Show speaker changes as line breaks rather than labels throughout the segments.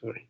Sorry.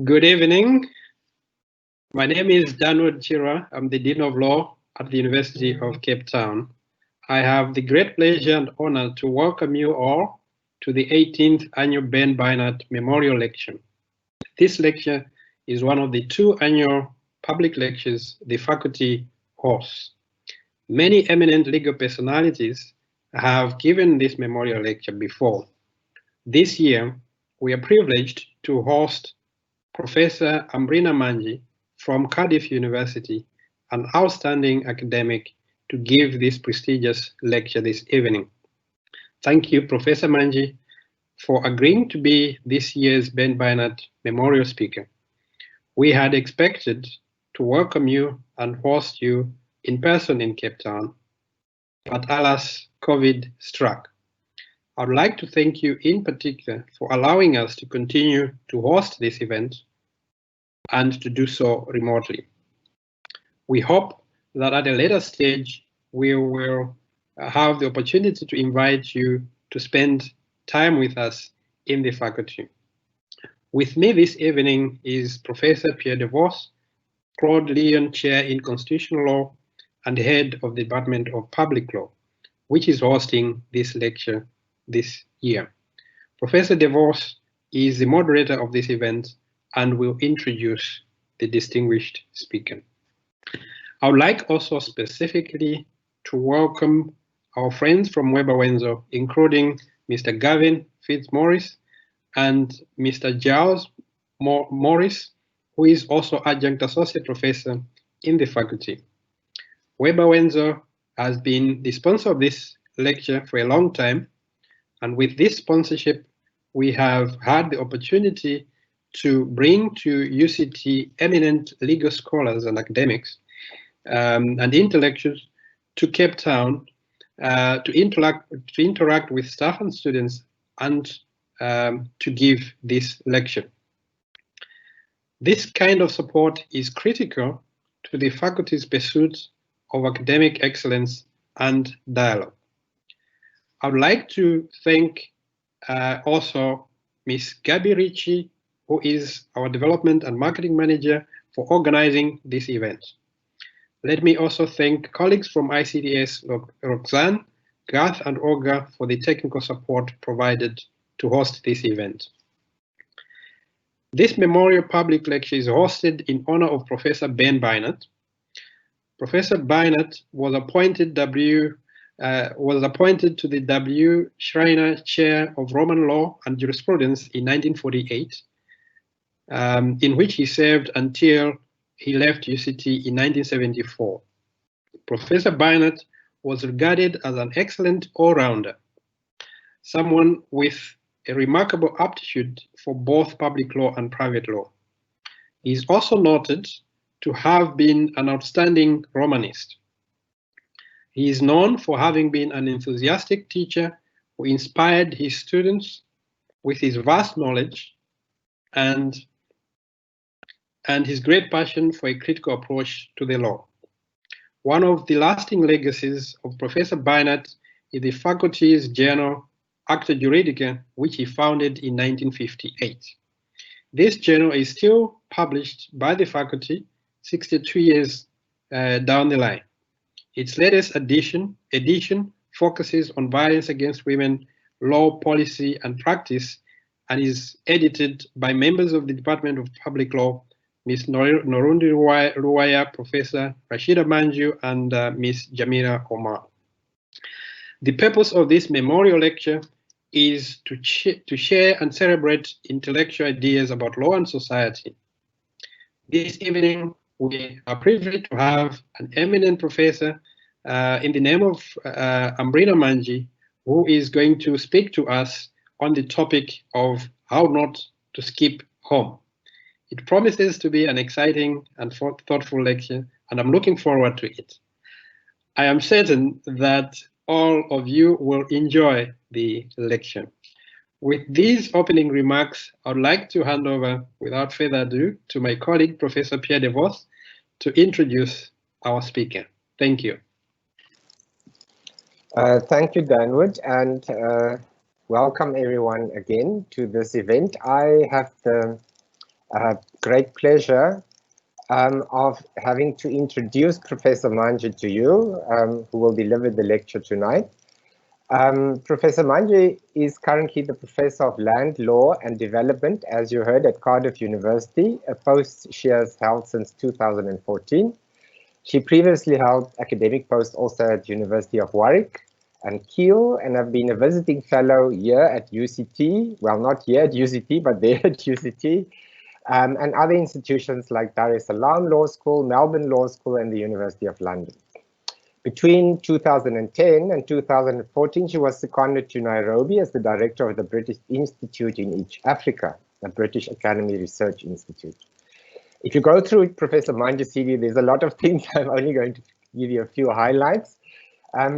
Good evening. My name is Danwood Chira. I'm the Dean of Law at the University of Cape Town. I have the great pleasure and honor to welcome you all to the 18th Annual Ben Beinart Memorial Lecture. This lecture is one of the 2 annual public lectures the faculty hosts. Many eminent legal personalities have given this memorial lecture before. This year, we are privileged to host Professor Ambreena Manji from Cardiff University, an outstanding academic, to give this prestigious lecture this evening. Thank you, Professor Manji, for agreeing to be this year's Ben Beinart Memorial Speaker. We had expected to welcome you and host you in person in Cape Town, but alas, COVID struck. I would like to thank you in particular for allowing us to continue to host this event and to do so remotely. We hope that at a later stage, we will have the opportunity to invite you to spend time with us in the faculty. With me this evening is Professor Pierre DeVos, Claude Leon Chair in Constitutional Law and Head of the Department of Public Law, which is hosting this lecture this year. Professor DeVos He is the moderator of this event and will introduce the distinguished speaker. I would like also specifically to welcome our friends from Webber Wentzel, including Mr. Gavin Fitzmaurice and Mr. Giles Morris, who is also adjunct associate professor in the faculty. Webber Wentzel has been the sponsor of this lecture for a long time, and with this sponsorship, we have had the opportunity to bring to UCT eminent legal scholars and academics and intellectuals to Cape Town to interact with staff and students and to give this lecture. This kind of support is critical to the faculty's pursuit of academic excellence and dialogue. I would like to thank also Ms. Gabby Ritchie, who is our development and marketing manager, for organizing this event. Let me also thank colleagues from ICDS, Roxanne, Garth, and Olga for the technical support provided to host this event. This memorial public lecture is hosted in honor of Professor Ben Beinart. Professor Beinart was appointed to the W. Schreiner Chair of Roman Law and Jurisprudence in 1948, in which he served until he left UCT in 1974. Professor Beinart was regarded as an excellent all-rounder, someone with a remarkable aptitude for both public law and private law. He is also noted to have been an outstanding Romanist. He is known for having been an enthusiastic teacher who inspired his students with his vast knowledge and his great passion for a critical approach to the law. One of the lasting legacies of Professor Beinart is the faculty's journal, Acta Juridica, which he founded in 1958. This journal is still published by the faculty 62 years down the line. Its latest edition focuses on violence against women, law, policy, and practice, and is edited by members of the Department of Public Law, Ms. Norundi Ruwaya, Professor Rashida Manju, and Ms. Jamila Omar. The purpose of this memorial lecture is to share and celebrate intellectual ideas about law and society. This evening, we are privileged to have an eminent professor in the name of Ambreena Manji, who is going to speak to us on the topic of how not to skip home. It promises to be an exciting and thoughtful lecture, and I'm looking forward to it. I am certain that all of you will enjoy the lecture. With these opening remarks, I would like to hand over, without further ado, to my colleague, Professor Pierre DeVos, to introduce our speaker. Thank you.
Thank you, Danwood, and welcome everyone again to this event. I have the great pleasure of having to introduce Professor Manji to you, who will deliver the lecture tonight. Professor Manji is currently the Professor of Land Law and Development, as you heard, at Cardiff University, a post she has held since 2014. She previously held academic posts also at University of Warwick and Kiel, and have been a visiting fellow here at UCT, well, not here at UCT, but there at UCT, and other institutions like Dar es Salaam Law School, Melbourne Law School, and the University of London. Between 2010 and 2014, she was seconded to Nairobi as the director of the British Institute in East Africa, the British Academy Research Institute. If you go through Professor Manji's CV, there's a lot of things. I'm only going to give you a few highlights.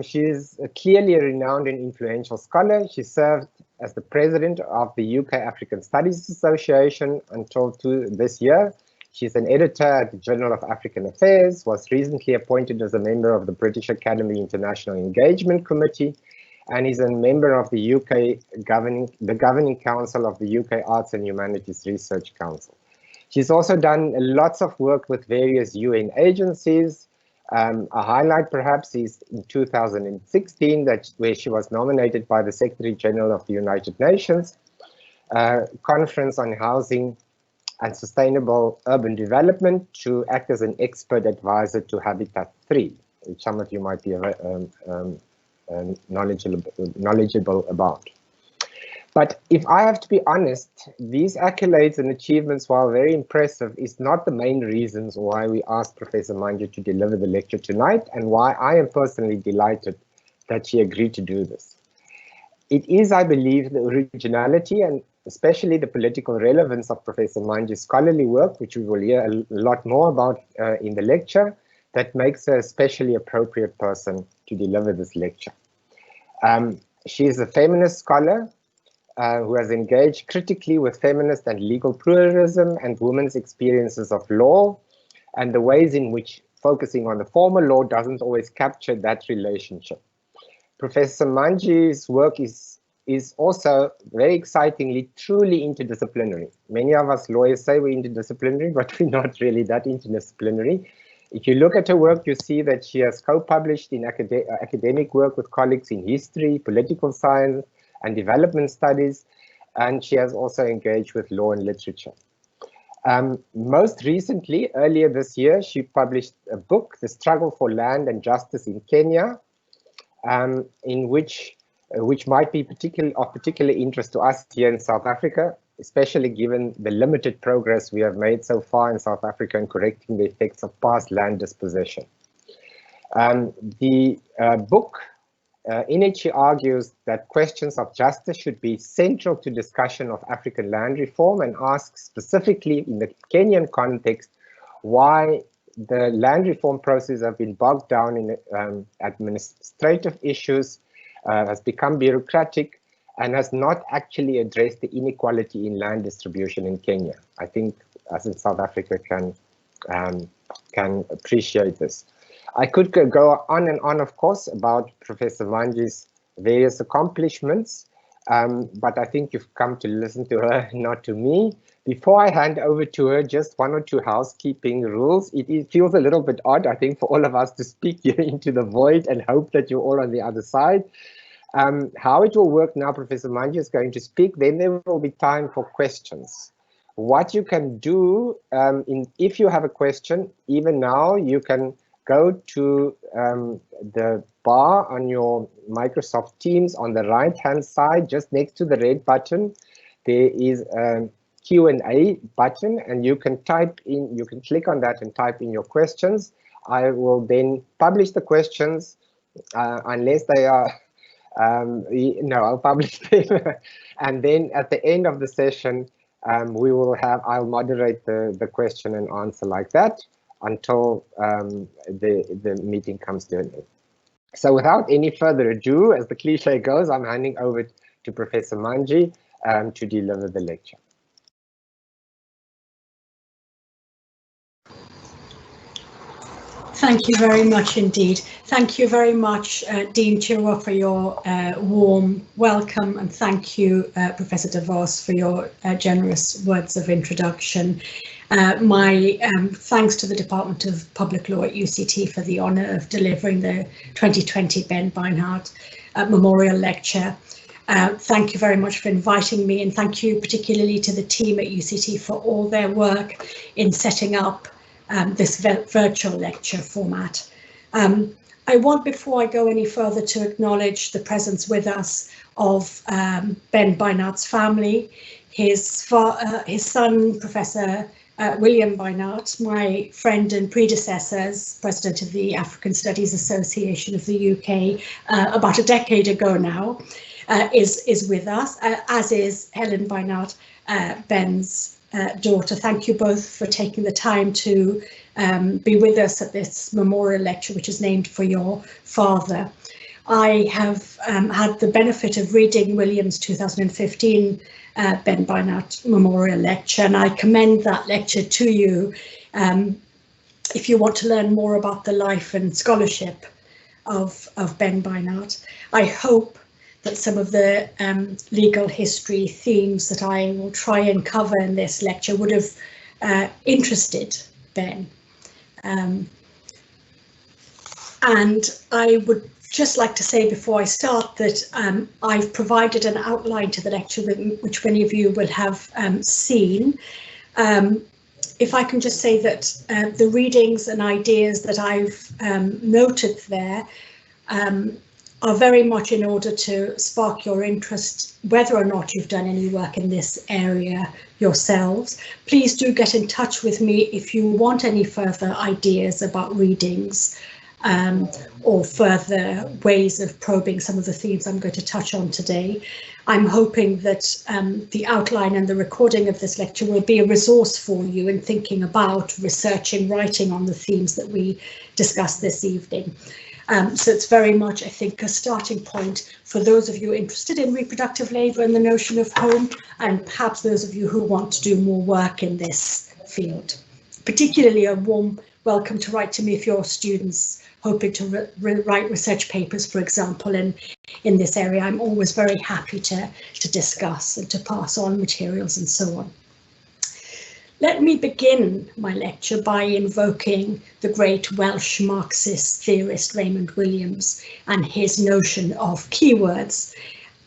She is clearly a renowned and influential scholar. She served as the president of the UK African Studies Association until this year. She's an editor at the Journal of African Affairs, was recently appointed as a member of the British Academy International Engagement Committee, and is a member of the Governing Council of the UK Arts and Humanities Research Council. She's also done lots of work with various UN agencies. A highlight perhaps is in 2016, where she was nominated by the Secretary General of the United Nations Conference on Housing and Sustainable Urban Development to act as an expert advisor to Habitat 3, which some of you might be knowledgeable about. But if I have to be honest, these accolades and achievements, while very impressive, is not the main reasons why we asked Professor Manji to deliver the lecture tonight, and why I am personally delighted that she agreed to do this. It is, I believe, the originality and especially the political relevance of Professor Manji's scholarly work, which we will hear a lot more about in the lecture, that makes her a especially appropriate person to deliver this lecture. She is a feminist scholar who has engaged critically with feminist and legal pluralism and women's experiences of law, and the ways in which focusing on the formal law doesn't always capture that relationship. Professor Manji's work is also very excitingly truly interdisciplinary. Many of us lawyers say we're interdisciplinary, but we're not really that interdisciplinary. If you look at her work, you see that she has co-published in academic work with colleagues in history, political science, and development studies, and she has also engaged with law and literature. Most recently, earlier this year, she published a book, The Struggle for Land and Justice in Kenya, in which might be of particular interest to us here in South Africa, especially given the limited progress we have made so far in South Africa in correcting the effects of past land dispossession. The book, in it she argues that questions of justice should be central to discussion of African land reform, and asks specifically in the Kenyan context why the land reform process has been bogged down in administrative issues, has become bureaucratic, and has not actually addressed the inequality in land distribution in Kenya. I think us in South Africa can appreciate this. I could go on and on, of course, about Professor Manji's various accomplishments, but I think you've come to listen to her, not to me. Before I hand over to her, just one or two housekeeping rules. It feels a little bit odd, I think, for all of us to speak here into the void and hope that you're all on the other side. How it will work now, Professor Manji is going to speak, then there will be time for questions. What you can do, if you have a question, even now, you can go to the bar on your Microsoft Teams on the right-hand side, just next to the red button. There is a Q&A button, and you can type in, you can click on that and type in your questions. I will then publish the questions unless they are, no, I'll publish them. And then at the end of the session, I'll moderate the question and answer like that until the meeting comes to an end. So without any further ado, as the cliche goes, I'm handing over to Professor Manji to deliver the lecture.
Thank you very much indeed. Thank you very much, Dean Chirwa, for your warm welcome, and thank you, Professor De Vos, for your generous words of introduction. My thanks to the Department of Public Law at UCT for the honour of delivering the 2020 Ben Beinart Memorial Lecture. Thank you very much for inviting me, and thank you particularly to the team at UCT for all their work in setting up this virtual lecture format. I want, before I go any further, to acknowledge the presence with us of Ben Beinart's family, his son, Professor William Beinart, my friend and predecessor as President of the African Studies Association of the UK about a decade ago now, is with us, as is Helen Beinart, Ben's daughter. Thank you both for taking the time to be with us at this memorial lecture, which is named for your father. I have had the benefit of reading William's 2015 Ben Beinart Memorial Lecture, and I commend that lecture to you if you want to learn more about the life and scholarship of Ben Beinart. I hope that some of the legal history themes that I will try and cover in this lecture would have interested Ben. And I would just like to say before I start that I've provided an outline to the lecture which many of you will have seen. If I can just say that the readings and ideas that I've noted there are very much in order to spark your interest, whether or not you've done any work in this area yourselves. Please do get in touch with me if you want any further ideas about readings or further ways of probing some of the themes I'm going to touch on today. I'm hoping that the outline and the recording of this lecture will be a resource for you in thinking about researching, writing on the themes that we discussed this evening. So it's very much, I think, a starting point for those of you interested in reproductive labour and the notion of home, and perhaps those of you who want to do more work in this field. Particularly a warm welcome to write to me if you're students hoping to write research papers, for example, in this area. I'm always very happy to discuss and to pass on materials and so on. Let me begin my lecture by invoking the great Welsh Marxist theorist Raymond Williams and his notion of keywords,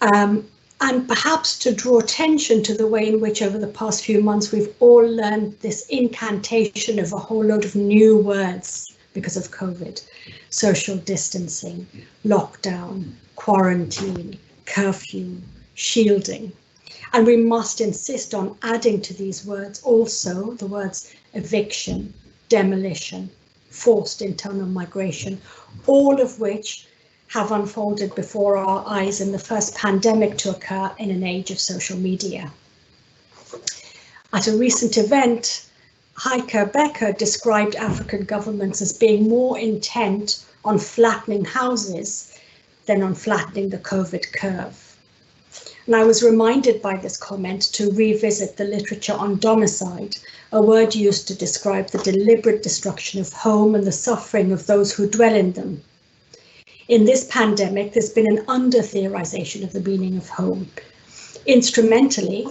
and perhaps to draw attention to the way in which over the past few months we've all learned this incantation of a whole load of new words because of COVID: social distancing, lockdown, quarantine, curfew, shielding. And we must insist on adding to these words also the words eviction, demolition, forced internal migration, all of which have unfolded before our eyes in the first pandemic to occur in an age of social media. At a recent event, Heike Becker described African governments as being more intent on flattening houses than on flattening the COVID curve. And I was reminded by this comment to revisit the literature on domicide, a word used to describe the deliberate destruction of home and the suffering of those who dwell in them. In this pandemic, there's been an under-theorization of the meaning of home. Instrumentally,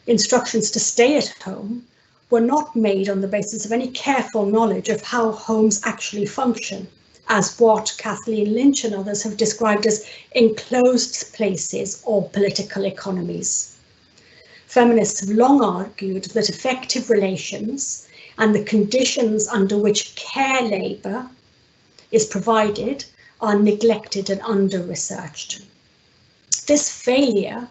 instructions to stay at home were not made on the basis of any careful knowledge of how homes actually function, as what Kathleen Lynch and others have described as enclosed places or political economies. Feminists have long argued that effective relations and the conditions under which care labour is provided are neglected and under-researched. This failure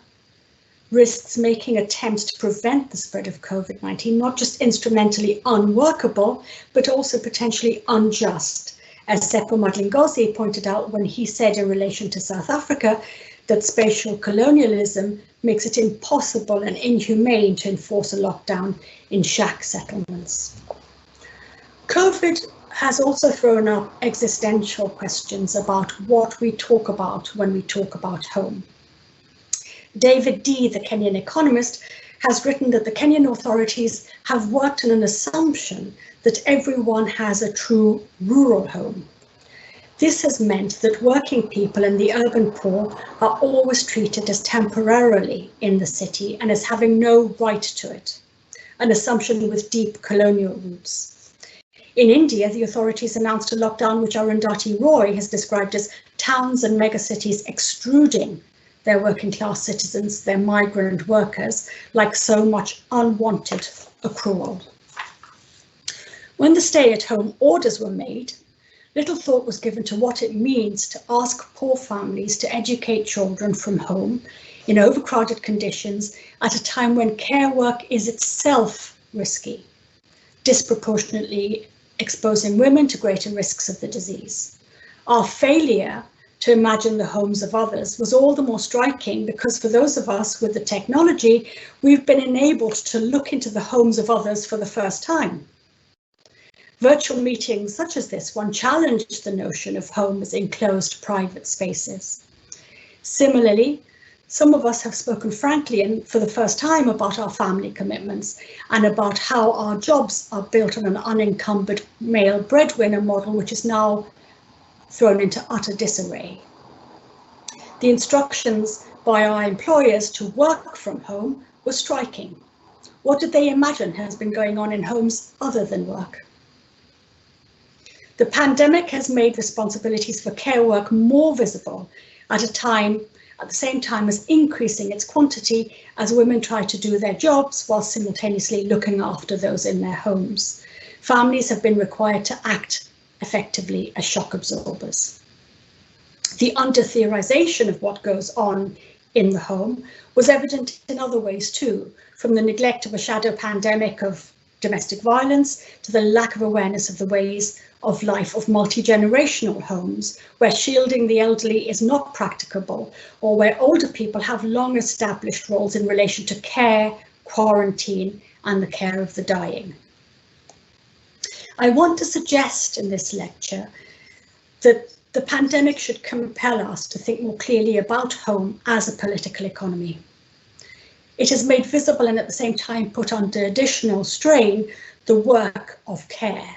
risks making attempts to prevent the spread of COVID-19 not just instrumentally unworkable, but also potentially unjust, as Seppo Madlingozi pointed out when he said in relation to South Africa that spatial colonialism makes it impossible and inhumane to enforce a lockdown in shack settlements. COVID has also thrown up existential questions about what we talk about when we talk about home. David Dee, the Kenyan economist, has written that the Kenyan authorities have worked on an assumption that everyone has a true rural home. This has meant that working people and the urban poor are always treated as temporarily in the city and as having no right to it, an assumption with deep colonial roots. In India, the authorities announced a lockdown which Arundhati Roy has described as towns and megacities extruding their working class citizens, their migrant workers, like so much unwanted accrual. When the stay-at-home orders were made, little thought was given to what it means to ask poor families to educate children from home in overcrowded conditions at a time when care work is itself risky, disproportionately exposing women to greater risks of the disease. Our failure to imagine the homes of others was all the more striking because for those of us with the technology, we've been enabled to look into the homes of others for the first time. Virtual meetings such as this one challenged the notion of home as enclosed private spaces. Similarly, some of us have spoken frankly and for the first time about our family commitments and about how our jobs are built on an unencumbered male breadwinner model, which is now thrown into utter disarray. The instructions by our employers to work from home were striking. What did they imagine has been going on in homes other than work? The pandemic has made responsibilities for care work more visible at the same time as increasing its quantity as women try to do their jobs while simultaneously looking after those in their homes. Families have been required to act effectively as shock absorbers. The under-theorization of what goes on in the home was evident in other ways too, from the neglect of a shadow pandemic of domestic violence to the lack of awareness of the ways of life of multi-generational homes, where shielding the elderly is not practicable, or where older people have long established roles in relation to care, quarantine, and the care of the dying. I want to suggest in this lecture that the pandemic should compel us to think more clearly about home as a political economy. It has made visible and at the same time put under additional strain the work of care.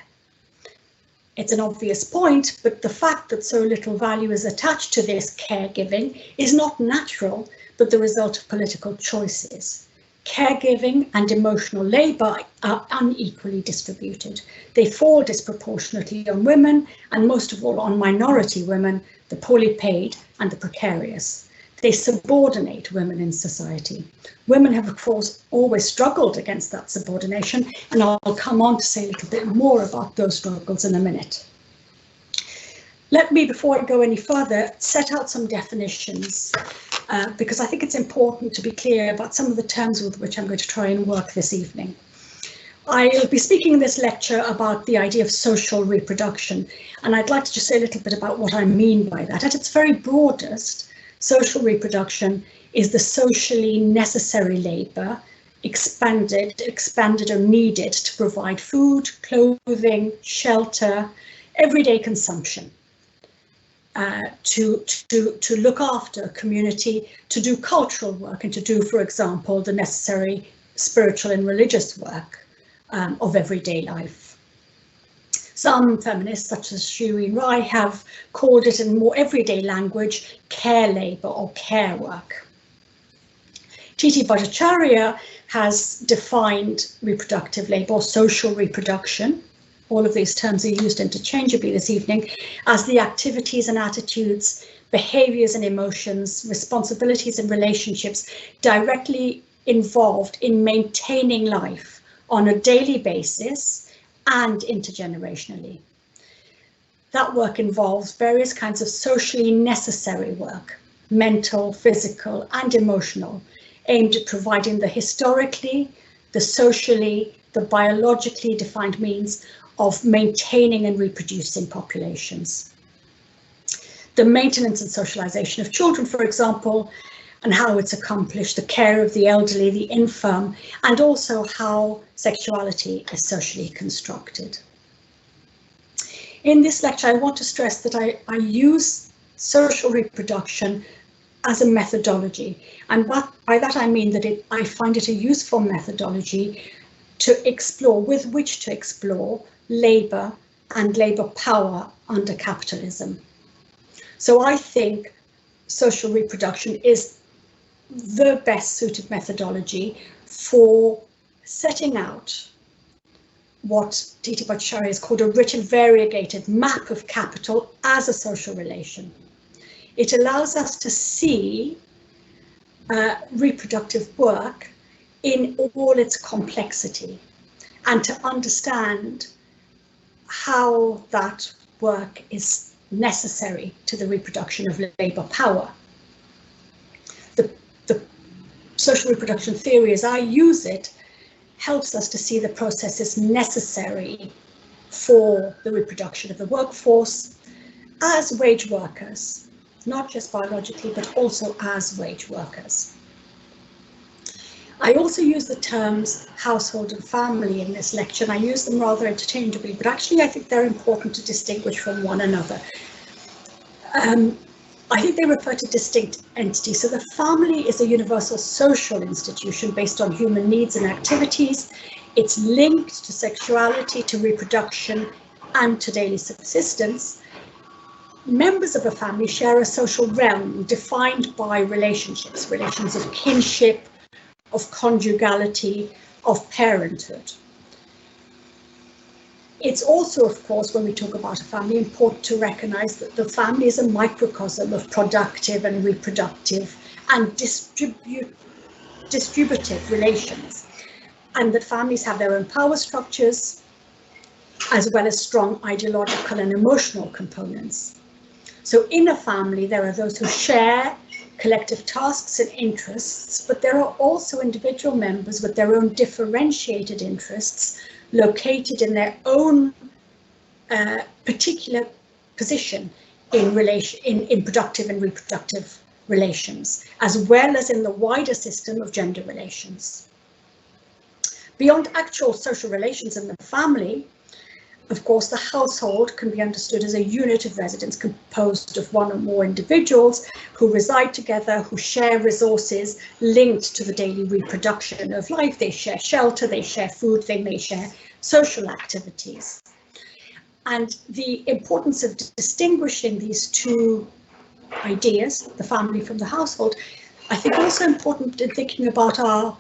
It's an obvious point, but the fact that so little value is attached to this caregiving is not natural, but the result of political choices. Caregiving and emotional labour are unequally distributed. They fall disproportionately on women, and most of all on minority women, the poorly paid and the precarious. They subordinate women in society. Women have, of course, always struggled against that subordination, and I'll come on to say a little bit more about those struggles in a minute. Let me, before I go any further, set out some definitions, because I think it's important to be clear about some of the terms with which I'm going to try and work this evening. I'll be speaking in this lecture about the idea of social reproduction, and I'd like to just say a little bit about what I mean by that. At its very broadest, social reproduction is the socially necessary labour expanded or needed to provide food, clothing, shelter, everyday consumption, to look after a community, to do cultural work, and to do, for example, the necessary spiritual and religious work of everyday life. Some feminists, such as Shireen Rai, have called it in more everyday language care labour or care work. T.T. Bhattacharya has defined reproductive labour or social reproduction, all of these terms are used interchangeably this evening, as the activities and attitudes, behaviours and emotions, responsibilities and relationships directly involved in maintaining life on a daily basis and intergenerationally. That work involves various kinds of socially necessary work, mental, physical, and emotional, aimed at providing the historically, the socially, the biologically defined means of maintaining and reproducing populations. The maintenance and socialization of children, for example, and how it's accomplished, the care of the elderly, the infirm, and also how sexuality is socially constructed. In this lecture, I want to stress that I use social reproduction as a methodology, and by that I mean that I find it a useful methodology to explore, with which to explore labour and labour power under capitalism. So I think social reproduction is the best suited methodology for setting out what T.T. Bhattacharya has called a rich and variegated map of capital as a social relation. It allows us to see reproductive work in all its complexity and to understand how that work is necessary to the reproduction of labour power. The social reproduction theory, as I use it, helps us to see the processes necessary for the reproduction of the workforce as wage workers, not just biologically, but also as wage workers. I also use the terms household and family in this lecture, and I use them rather interchangeably, but actually I think they're important to distinguish from one another. I think they refer to distinct entities. So the family is a universal social institution based on human needs and activities. It's linked to sexuality, to reproduction, and to daily subsistence. Members of a family share a social realm defined by relationships, relations of kinship, of conjugality, of parenthood. It's also, of course, when we talk about a family, important to recognize that the family is a microcosm of productive and reproductive and distributive relations, and that families have their own power structures, as well as strong ideological and emotional components. So in a family, there are those who share collective tasks and interests, but there are also individual members with their own differentiated interests, located in their own particular position in productive and reproductive relations, as well as in the wider system of gender relations. Beyond actual social relations in the family, of course, the household can be understood as a unit of residence composed of one or more individuals who reside together, who share resources linked to the daily reproduction of life. They share shelter, they share food, they may share social activities. And the importance of distinguishing these two ideas, the family from the household, I think also important in thinking about our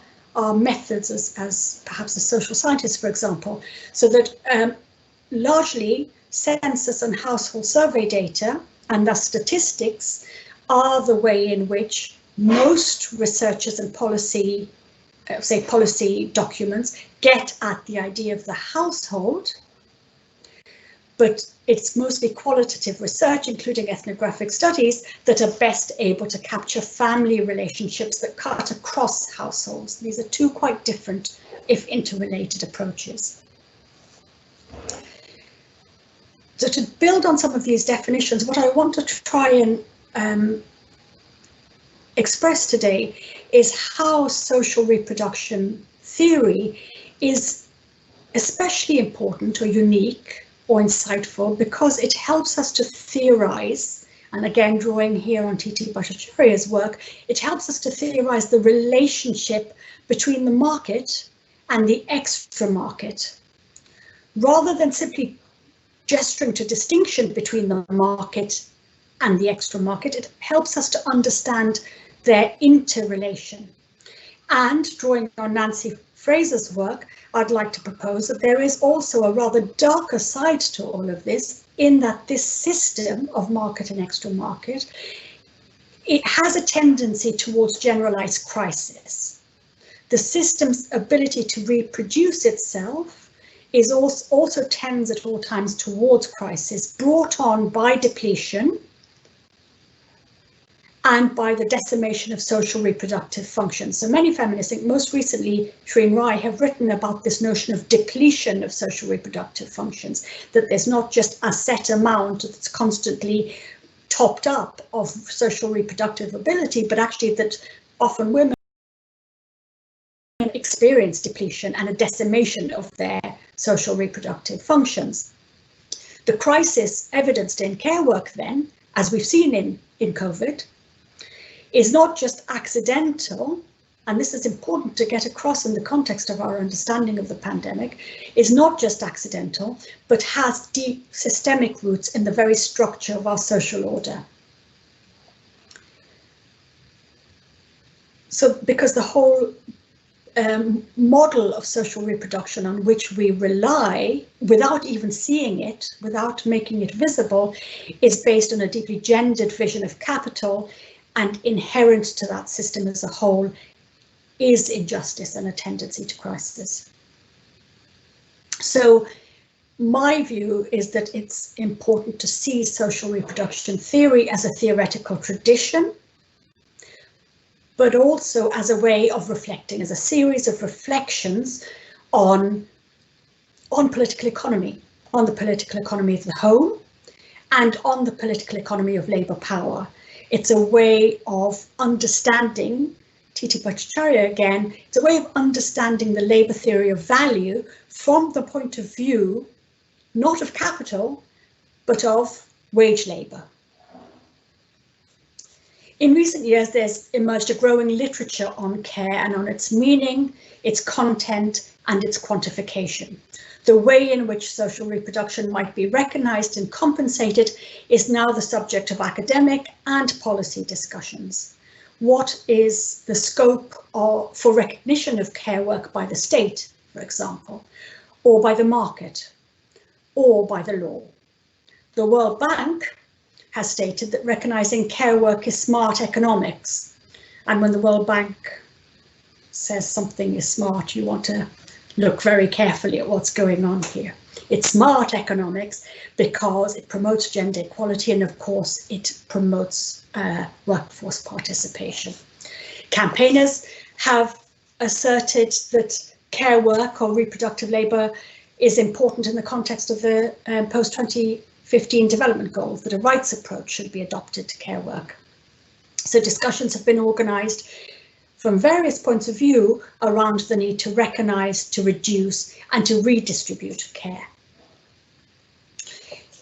methods as perhaps as social scientists, for example, so that largely census and household survey data and thus statistics are the way in which most researchers and policy documents get at the idea of the household, but it's mostly qualitative research, including ethnographic studies, that are best able to capture family relationships that cut across households. These are two quite different, if interrelated, approaches. So to build on some of these definitions, what I want to try and express today is how social reproduction theory is especially important or unique or insightful because it helps us to theorize, and again drawing here on T.T. Bhattacharya's work, it helps us to theorize the relationship between the market and the extra market, rather than simply gesturing to distinction between the market and the extra market. It helps us to understand their interrelation. And drawing on Nancy Fraser's work, I'd like to propose that there is also a rather darker side to all of this, in that this system of market and extra market, it has a tendency towards generalized crisis. The system's ability to reproduce itself is also tends at all times towards crisis, brought on by depletion and by the decimation of social reproductive functions. So many feminists, I think most recently Shreen Rai, have written about this notion of depletion of social reproductive functions, that there's not just a set amount that's constantly topped up of social reproductive ability, but actually that often women experience depletion and a decimation of their social reproductive functions. The crisis evidenced in care work then, as we've seen in COVID, is not just accidental, and this is important to get across in the context of our understanding of the pandemic, is not just accidental, but has deep systemic roots in the very structure of our social order. So because the whole model of social reproduction on which we rely, without even seeing it, without making it visible, is based on a deeply gendered vision of capital, and inherent to that system as a whole is injustice and a tendency to crisis. So my view is that it's important to see social reproduction theory as a theoretical tradition, but also as a way of reflecting, as a series of reflections on political economy, on the political economy of the home, and on the political economy of labour power. It's a way of understanding, T.T. Bhattacharya again, it's a way of understanding the labour theory of value from the point of view, not of capital, but of wage labour. In recent years, there's emerged a growing literature on care and on its meaning, its content, and its quantification. The way in which social reproduction might be recognised and compensated is now the subject of academic and policy discussions. What is the scope for recognition of care work by the state, for example, or by the market? or by the law. The World Bank has stated that recognizing care work is smart economics. And when the World Bank says something is smart, you want to look very carefully at what's going on here. It's smart economics because it promotes gender equality, and of course it promotes workforce participation. Campaigners have asserted that care work or reproductive labour is important in the context of the post-2015 development goals, that a rights approach should be adopted to care work. So discussions have been organised from various points of view around the need to recognise, to reduce and to redistribute care.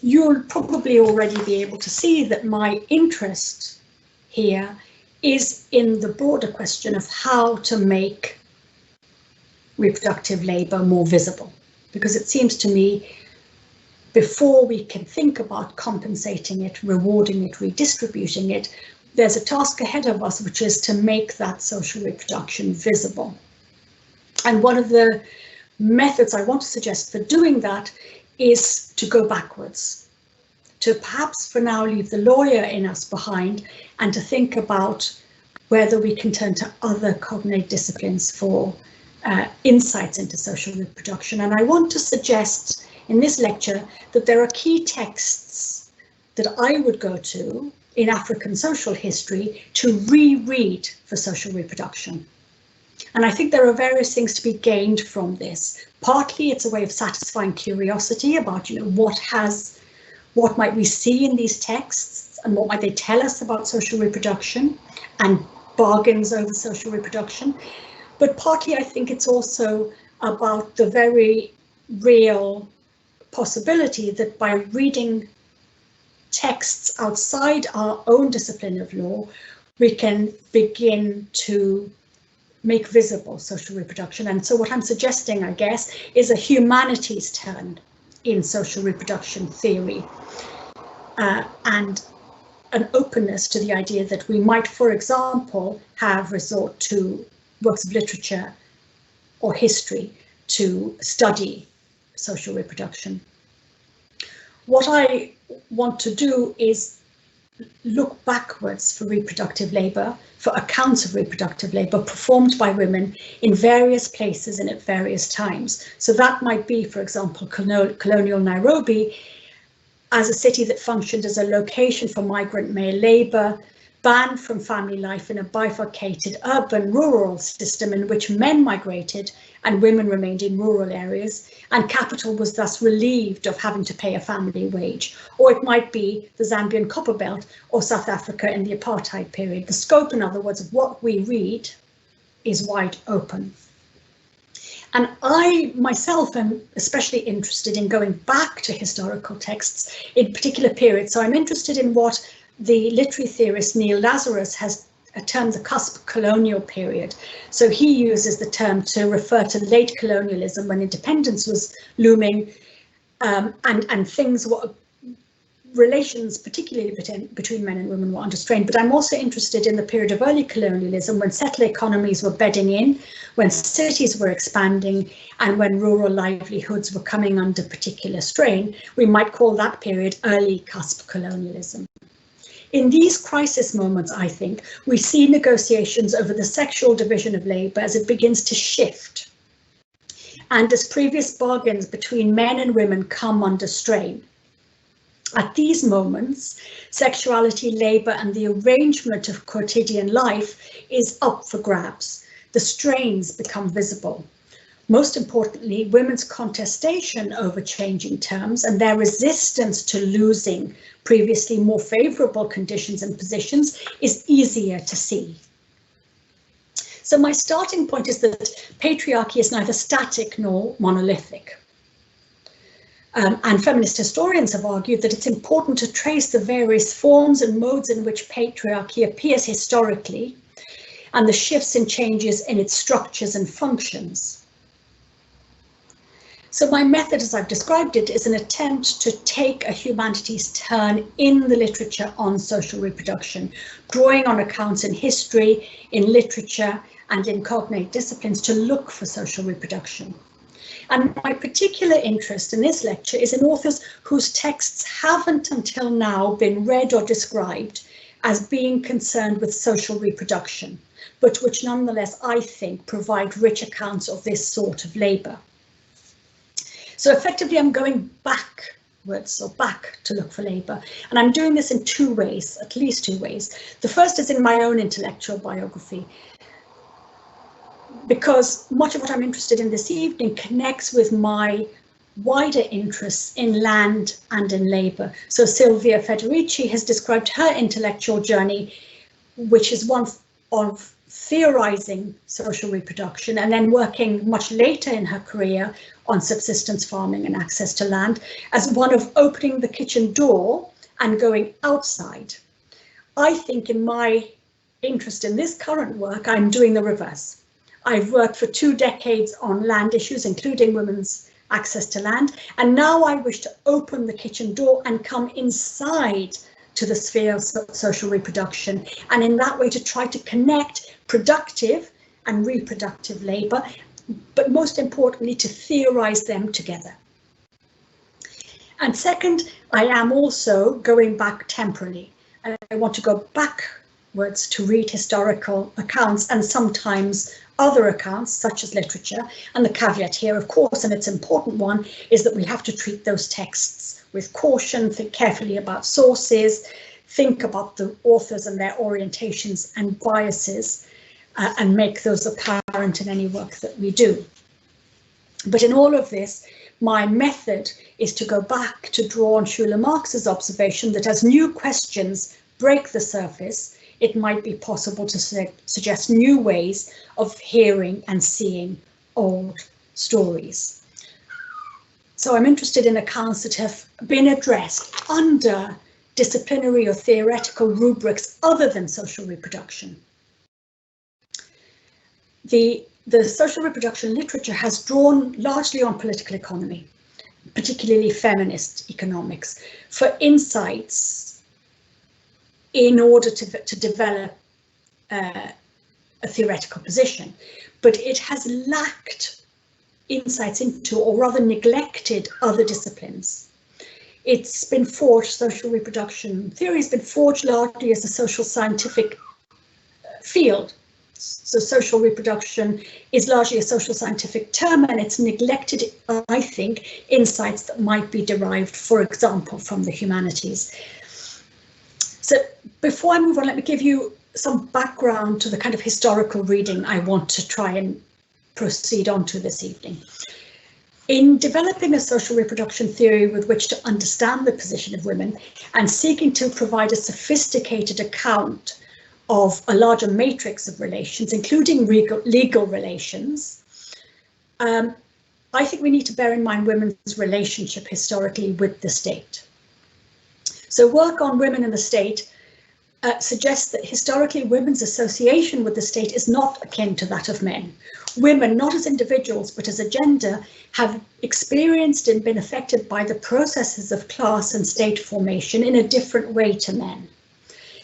You'll probably already be able to see that my interest here is in the broader question of how to make reproductive labour more visible, because it seems to me before we can think about compensating it, rewarding it, redistributing it, there's a task ahead of us, which is to make that social reproduction visible. And one of the methods I want to suggest for doing that is to go backwards, to perhaps for now leave the lawyer in us behind and to think about whether we can turn to other cognitive disciplines for insights into social reproduction. And I want to suggest in this lecture that there are key texts that I would go to in African social history to reread for social reproduction. And I think there are various things to be gained from this. Partly it's a way of satisfying curiosity about, what might we see in these texts and what might they tell us about social reproduction and bargains over social reproduction. But partly I think it's also about the very real possibility that by reading texts outside our own discipline of law, we can begin to make visible social reproduction. And so what I'm suggesting, I guess, is a humanities turn in social reproduction theory and an openness to the idea that we might, for example, have resort to works of literature or history to study social reproduction. What I want to do is look backwards for reproductive labour, for accounts of reproductive labour performed by women in various places and at various times. So that might be, for example, Colonial Nairobi as a city that functioned as a location for migrant male labour, banned from family life in a bifurcated urban-rural system in which men migrated and women remained in rural areas, and capital was thus relieved of having to pay a family wage. Or it might be the Zambian Copper Belt or South Africa in the apartheid period. The scope, in other words, of what we read is wide open. And I myself am especially interested in going back to historical texts in particular periods. So I'm interested in what the literary theorist Neil Lazarus has termed the cusp colonial period. So he uses the term to refer to late colonialism when independence was looming and things were, relations particularly between men and women were under strain. But I'm also interested in the period of early colonialism when settler economies were bedding in, when cities were expanding and when rural livelihoods were coming under particular strain. We might call that period early cusp colonialism. In these crisis moments, I think, we see negotiations over the sexual division of labour as it begins to shift. And as previous bargains between men and women come under strain. At these moments, sexuality, labour and the arrangement of quotidian life is up for grabs. The strains become visible. Most importantly, women's contestation over changing terms and their resistance to losing previously more favourable conditions and positions is easier to see. So my starting point is that patriarchy is neither static nor monolithic. And feminist historians have argued that it's important to trace the various forms and modes in which patriarchy appears historically and the shifts and changes in its structures and functions. So my method, as I've described it, is an attempt to take a humanities turn in the literature on social reproduction, drawing on accounts in history, in literature, and in cognate disciplines to look for social reproduction. And my particular interest in this lecture is in authors whose texts haven't until now been read or described as being concerned with social reproduction, but which nonetheless, I think, provide rich accounts of this sort of labour. So effectively, I'm going backwards or back to look for labour, and I'm doing this in two ways, at least two ways. The first is in my own intellectual biography, because much of what I'm interested in this evening connects with my wider interests in land and in labour. So Silvia Federici has described her intellectual journey, which is one of theorising social reproduction and then working much later in her career on subsistence farming and access to land, as one of opening the kitchen door and going outside. I think in my interest in this current work, I'm doing the reverse. I've worked for 2 decades on land issues, including women's access to land, and now I wish to open the kitchen door and come inside to the sphere of social reproduction, and in that way to try to connect productive and reproductive labour, but most importantly to theorise them together. And second, I am also going back temporally. I want to go backwards to read historical accounts and sometimes other accounts such as literature, and the caveat here, of course, and it's an important one, is that we have to treat those texts with caution, think carefully about sources, think about the authors and their orientations and biases, and make those apparent in any work that we do. But in all of this, my method is to go back to draw on Schüler Marx's observation that as new questions break the surface, it might be possible to suggest new ways of hearing and seeing old stories. So I'm interested in accounts that have been addressed under disciplinary or theoretical rubrics other than social reproduction. The social reproduction literature has drawn largely on political economy, particularly feminist economics, for insights in order to develop a theoretical position, but it has lacked insights into, or rather neglected, other disciplines. It's been forged, social reproduction theory has been forged largely as a social scientific field. So social reproduction is largely a social scientific term, and it's neglected, I think, insights that might be derived, for example, from the humanities. So before I move on, let me give you some background to the kind of historical reading I want to try and proceed on to this evening. In developing a social reproduction theory with which to understand the position of women and seeking to provide a sophisticated account of a larger matrix of relations, including legal relations, I think we need to bear in mind women's relationship historically with the state. So work on women in the state suggests that historically women's association with the state is not akin to that of men. Women, not as individuals, but as a gender, have experienced and been affected by the processes of class and state formation in a different way to men.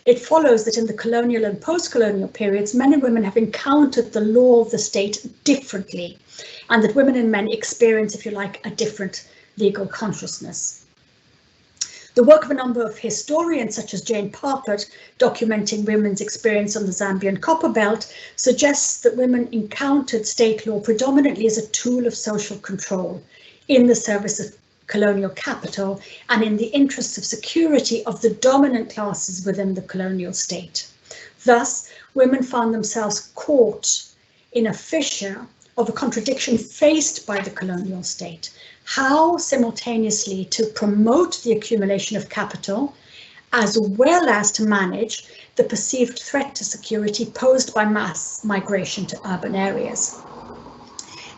It follows that in the colonial and post-colonial periods, men and women have encountered the law of the state differently, and that women and men experience, if you like, a different legal consciousness. The work of a number of historians, such as Jane Parpert, documenting women's experience on the Zambian copper belt, suggests that women encountered state law predominantly as a tool of social control in the service of colonial capital and in the interests of security of the dominant classes within the colonial state. Thus, women found themselves caught in a fissure of a contradiction faced by the colonial state. How simultaneously to promote the accumulation of capital, as well as to manage the perceived threat to security posed by mass migration to urban areas.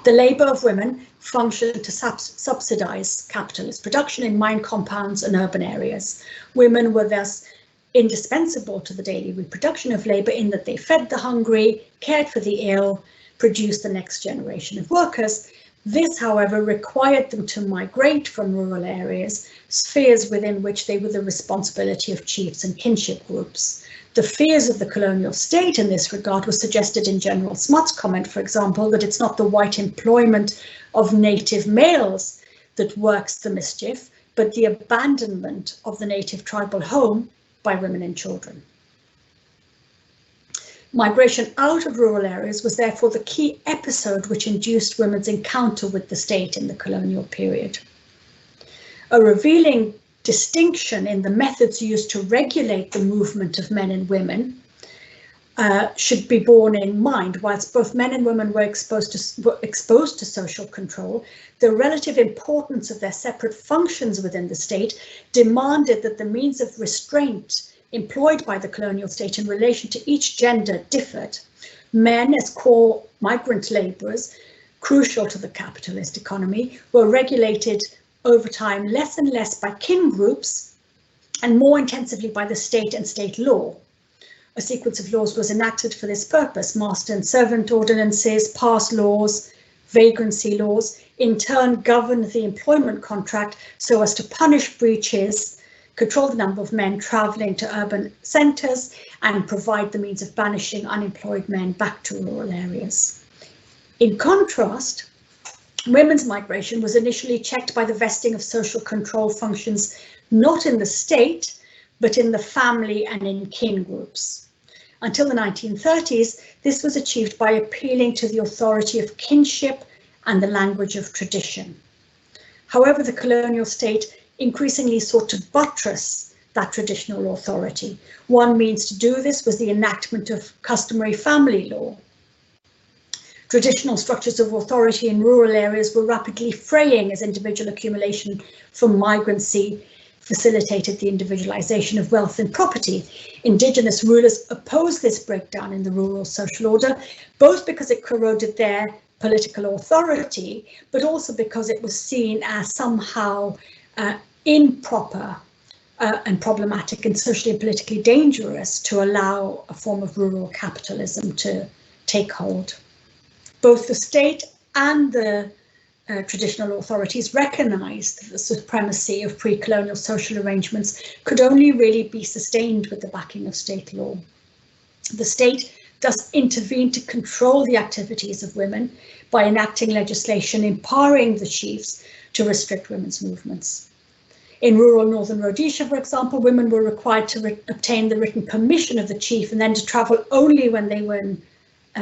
The labour of women functioned to subsidise capitalist production in mine compounds and urban areas. Women were thus indispensable to the daily reproduction of labour in that they fed the hungry, cared for the ill, produced the next generation of workers. This, however, required them to migrate from rural areas, spheres within which they were the responsibility of chiefs and kinship groups. The fears of the colonial state in this regard were suggested in General Smuts' comment, for example, that it's not the white employment of native males that works the mischief, but the abandonment of the native tribal home by women and children. Migration out of rural areas was therefore the key episode which induced women's encounter with the state in the colonial period. A revealing distinction in the methods used to regulate the movement of men and women should be borne in mind. Whilst both men and women were exposed to social control, the relative importance of their separate functions within the state demanded that the means of restraint employed by the colonial state in relation to each gender differed. Men, as core migrant labourers, crucial to the capitalist economy, were regulated over time less and less by kin groups and more intensively by the state and state law. A sequence of laws was enacted for this purpose: master and servant ordinances, pass laws, vagrancy laws, in turn governed the employment contract so as to punish breaches, control the number of men travelling to urban centres, and provide the means of banishing unemployed men back to rural areas. In contrast, women's migration was initially checked by the vesting of social control functions not in the state, but in the family and in kin groups. Until the 1930s, this was achieved by appealing to the authority of kinship and the language of tradition. However, the colonial state increasingly sought to buttress that traditional authority. One means to do this was the enactment of customary family law. Traditional structures of authority in rural areas were rapidly fraying as individual accumulation from migrancy facilitated the individualization of wealth and property. Indigenous rulers opposed this breakdown in the rural social order, both because it corroded their political authority, but also because it was seen as somehow improper and problematic and socially and politically dangerous to allow a form of rural capitalism to take hold. Both the state and the traditional authorities recognized that the supremacy of pre-colonial social arrangements could only really be sustained with the backing of state law. The state thus intervened to control the activities of women by enacting legislation empowering the chiefs to restrict women's movements. In rural northern Rhodesia, for example, women were required to obtain the written permission of the chief and then to travel only when they were in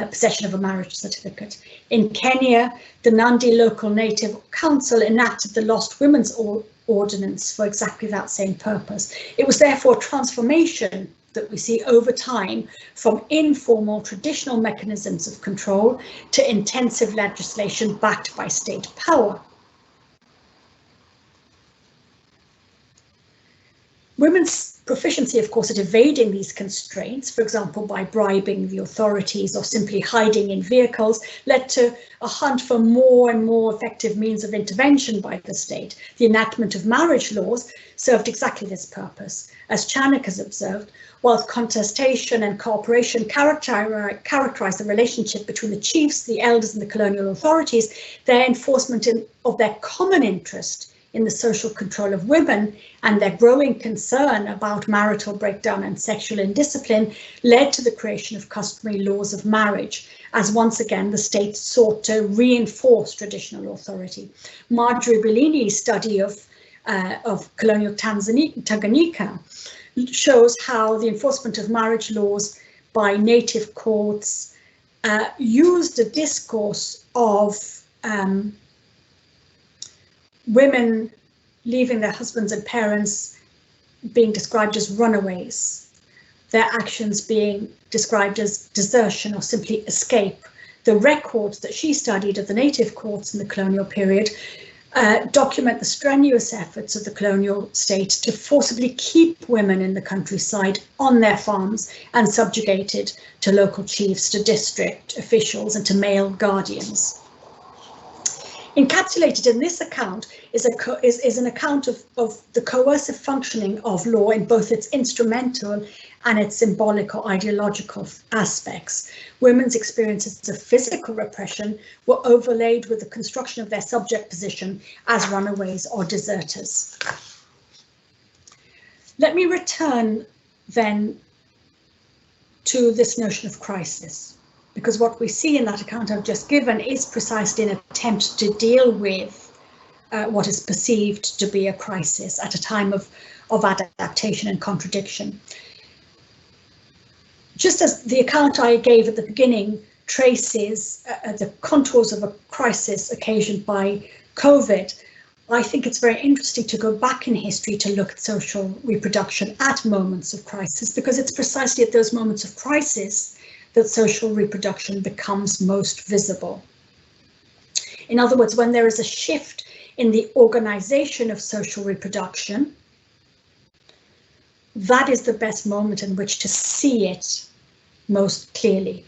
possession of a marriage certificate. In Kenya, the Nandi Local Native Council enacted the Lost Women's Ordinance for exactly that same purpose. It was therefore a transformation that we see over time from informal traditional mechanisms of control to intensive legislation backed by state power. Women's proficiency, of course, at evading these constraints, for example, by bribing the authorities or simply hiding in vehicles, led to a hunt for more and more effective means of intervention by the state. The enactment of marriage laws served exactly this purpose. As Chanak has observed, while contestation and cooperation characterize the relationship between the chiefs, the elders and the colonial authorities, their enforcement of their common interest in the social control of women and their growing concern about marital breakdown and sexual indiscipline led to the creation of customary laws of marriage, as once again the state sought to reinforce traditional authority. Marjorie Bellini's study of colonial Tanganyika shows how the enforcement of marriage laws by native courts used a discourse of women leaving their husbands and parents being described as runaways, their actions being described as desertion or simply escape. The records that she studied of the native courts in the colonial period document the strenuous efforts of the colonial state to forcibly keep women in the countryside on their farms and subjugated to local chiefs, to district officials and to male guardians. Encapsulated in this account is an account of the coercive functioning of law in both its instrumental and its symbolic or ideological aspects. Women's experiences of physical repression were overlaid with the construction of their subject position as runaways or deserters. Let me return then to this notion of crisis, because what we see in that account I've just given is precisely an attempt to deal with what is perceived to be a crisis at a time of adaptation and contradiction. Just as the account I gave at the beginning traces the contours of a crisis occasioned by COVID, I think it's very interesting to go back in history to look at social reproduction at moments of crisis, because it's precisely at those moments of crisis that social reproduction becomes most visible. In other words, when there is a shift in the organization of social reproduction, that is the best moment in which to see it most clearly.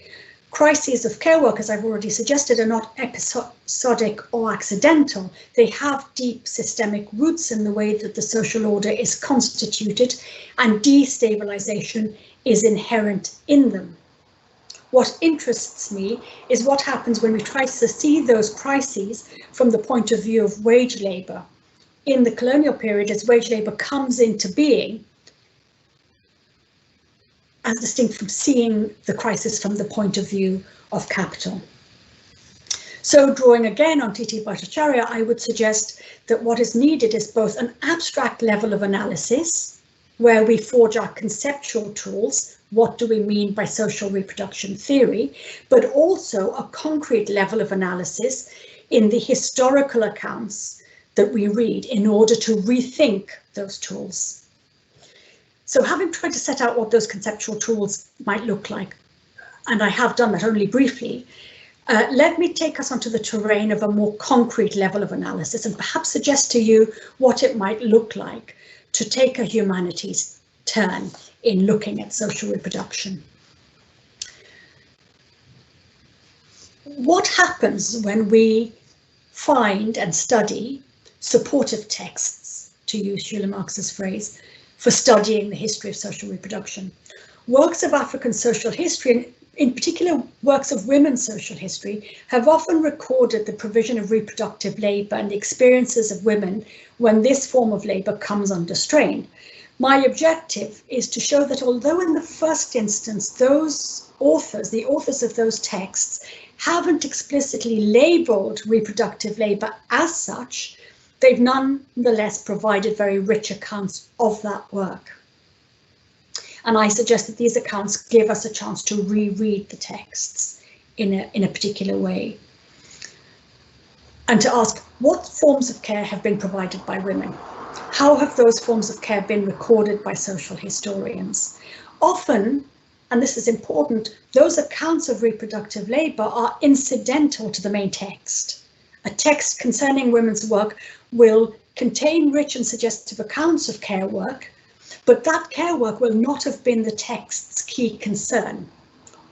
Crises of care work, as I've already suggested, are not episodic or accidental. They have deep systemic roots in the way that the social order is constituted, and destabilization is inherent in them. What interests me is what happens when we try to see those crises from the point of view of wage labour. In the colonial period, as wage labour comes into being, as distinct from seeing the crisis from the point of view of capital. So drawing again on T.T. Bhattacharya, I would suggest that what is needed is both an abstract level of analysis, where we forge our conceptual tools, what do we mean by social reproduction theory, but also a concrete level of analysis in the historical accounts that we read in order to rethink those tools. So having tried to set out what those conceptual tools might look like, and I have done that only briefly, let me take us onto the terrain of a more concrete level of analysis and perhaps suggest to you what it might look like to take a humanities turn in looking at social reproduction. What happens when we find and study supportive texts, to use Sheila Marx's phrase, for studying the history of social reproduction? Works of African social history, and in particular works of women's social history, have often recorded the provision of reproductive labour and the experiences of women when this form of labour comes under strain. My objective is to show that although in the first instance those authors, the authors of those texts, haven't explicitly labelled reproductive labour as such, they've nonetheless provided very rich accounts of that work. And I suggest that these accounts give us a chance to reread the texts in a particular way, and to ask what forms of care have been provided by women? How have those forms of care been recorded by social historians? Often, and this is important, those accounts of reproductive labour are incidental to the main text. A text concerning women's work will contain rich and suggestive accounts of care work, but that care work will not have been the text's key concern.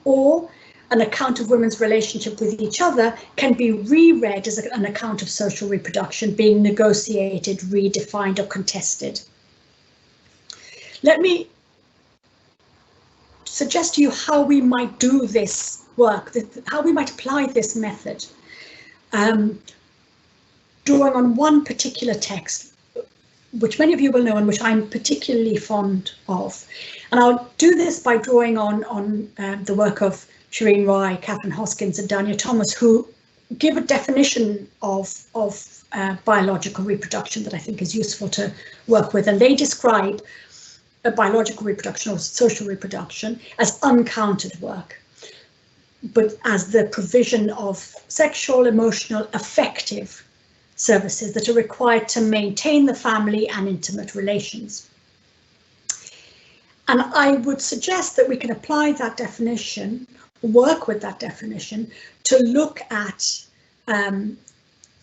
Or an account of women's relationship with each other can be reread as an account of social reproduction being negotiated, redefined, or contested. Let me suggest to you how we might do this work, how we might apply this method. Drawing on one particular text, which many of you will know and which I'm particularly fond of. And I'll do this by drawing on the work of Shireen Rai, Catherine Hoskins and Dania Thomas, who give a definition of biological reproduction that I think is useful to work with. And they describe biological reproduction or social reproduction as uncounted work, but as the provision of sexual, emotional, affective services that are required to maintain the family and intimate relations. And I would suggest that we can apply that definition, work with that definition, to look at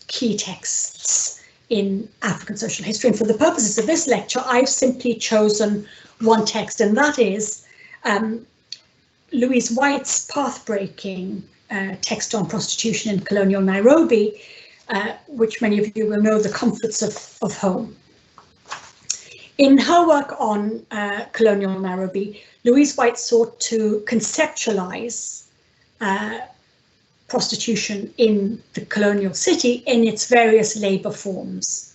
key texts in African social history. And for the purposes of this lecture, I've simply chosen one text, and that is Louise White's path-breaking text on prostitution in colonial Nairobi, which many of you will know, The Comforts of Home. In her work on colonial Nairobi, Louise White sought to conceptualize prostitution in the colonial city in its various labour forms.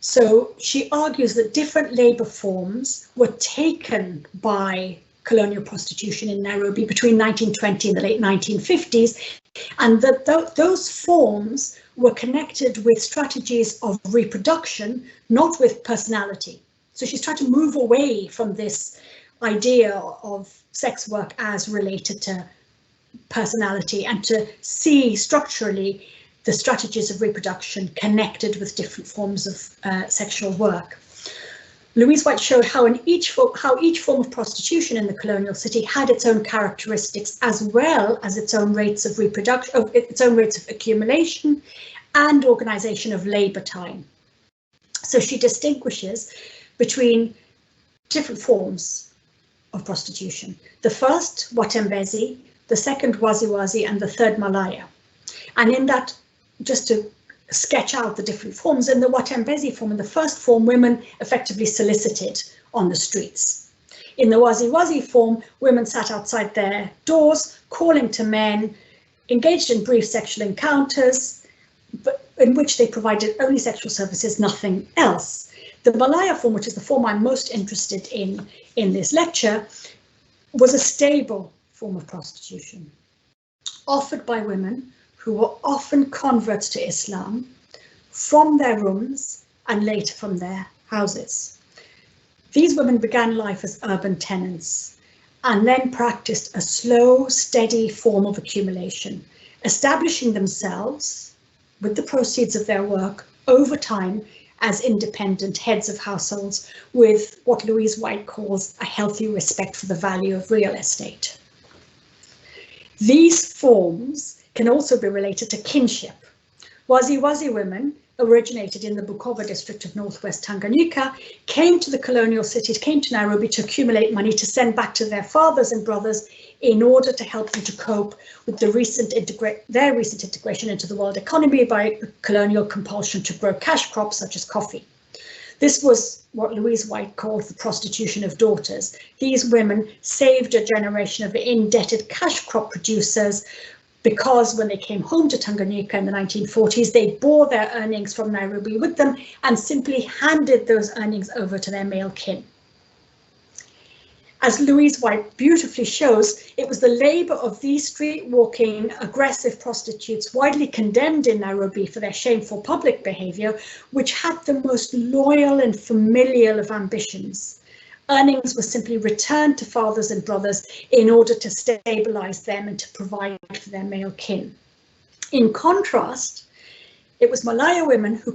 So she argues that different labour forms were taken by colonial prostitution in Nairobi between 1920 and the late 1950s, and that those forms were connected with strategies of reproduction, not with personality. So she's trying to move away from this idea of sex work as related to personality and to see structurally the strategies of reproduction connected with different forms of sexual work. Louise White showed how each form of prostitution in the colonial city had its own characteristics, as well as its own rates of reproduction, its own rates of accumulation and organization of labor time. So she distinguishes between different forms of prostitution. The first, Watembezi, the second, Waziwazi, and the third, Malaya. And in that, just to sketch out the different forms, in the Watembezi form, in the first form, women effectively solicited on the streets. In the Waziwazi form, women sat outside their doors, calling to men, engaged in brief sexual encounters, but in which they provided only sexual services, nothing else. The Malaya form, which is the form I'm most interested in this lecture, was a stable form of prostitution, offered by women who were often converts to Islam from their rooms and later from their houses. These women began life as urban tenants and then practiced a slow, steady form of accumulation, establishing themselves with the proceeds of their work over time as independent heads of households with what Louise White calls a healthy respect for the value of real estate. These forms can also be related to kinship. Waziwazi women, originated in the Bukoba district of northwest Tanganyika, came to the colonial cities, came to Nairobi to accumulate money to send back to their fathers and brothers in order to help them to cope with their recent integration into the world economy by colonial compulsion to grow cash crops such as coffee. This was what Louise White called the prostitution of daughters. These women saved a generation of indebted cash crop producers because when they came home to Tanganyika in the 1940s, they bore their earnings from Nairobi with them and simply handed those earnings over to their male kin. As Louise White beautifully shows, it was the labor of these street-walking, aggressive prostitutes, widely condemned in Nairobi for their shameful public behavior, which had the most loyal and familial of ambitions. Earnings were simply returned to fathers and brothers in order to stabilize them and to provide for their male kin. In contrast, it was Malaya women who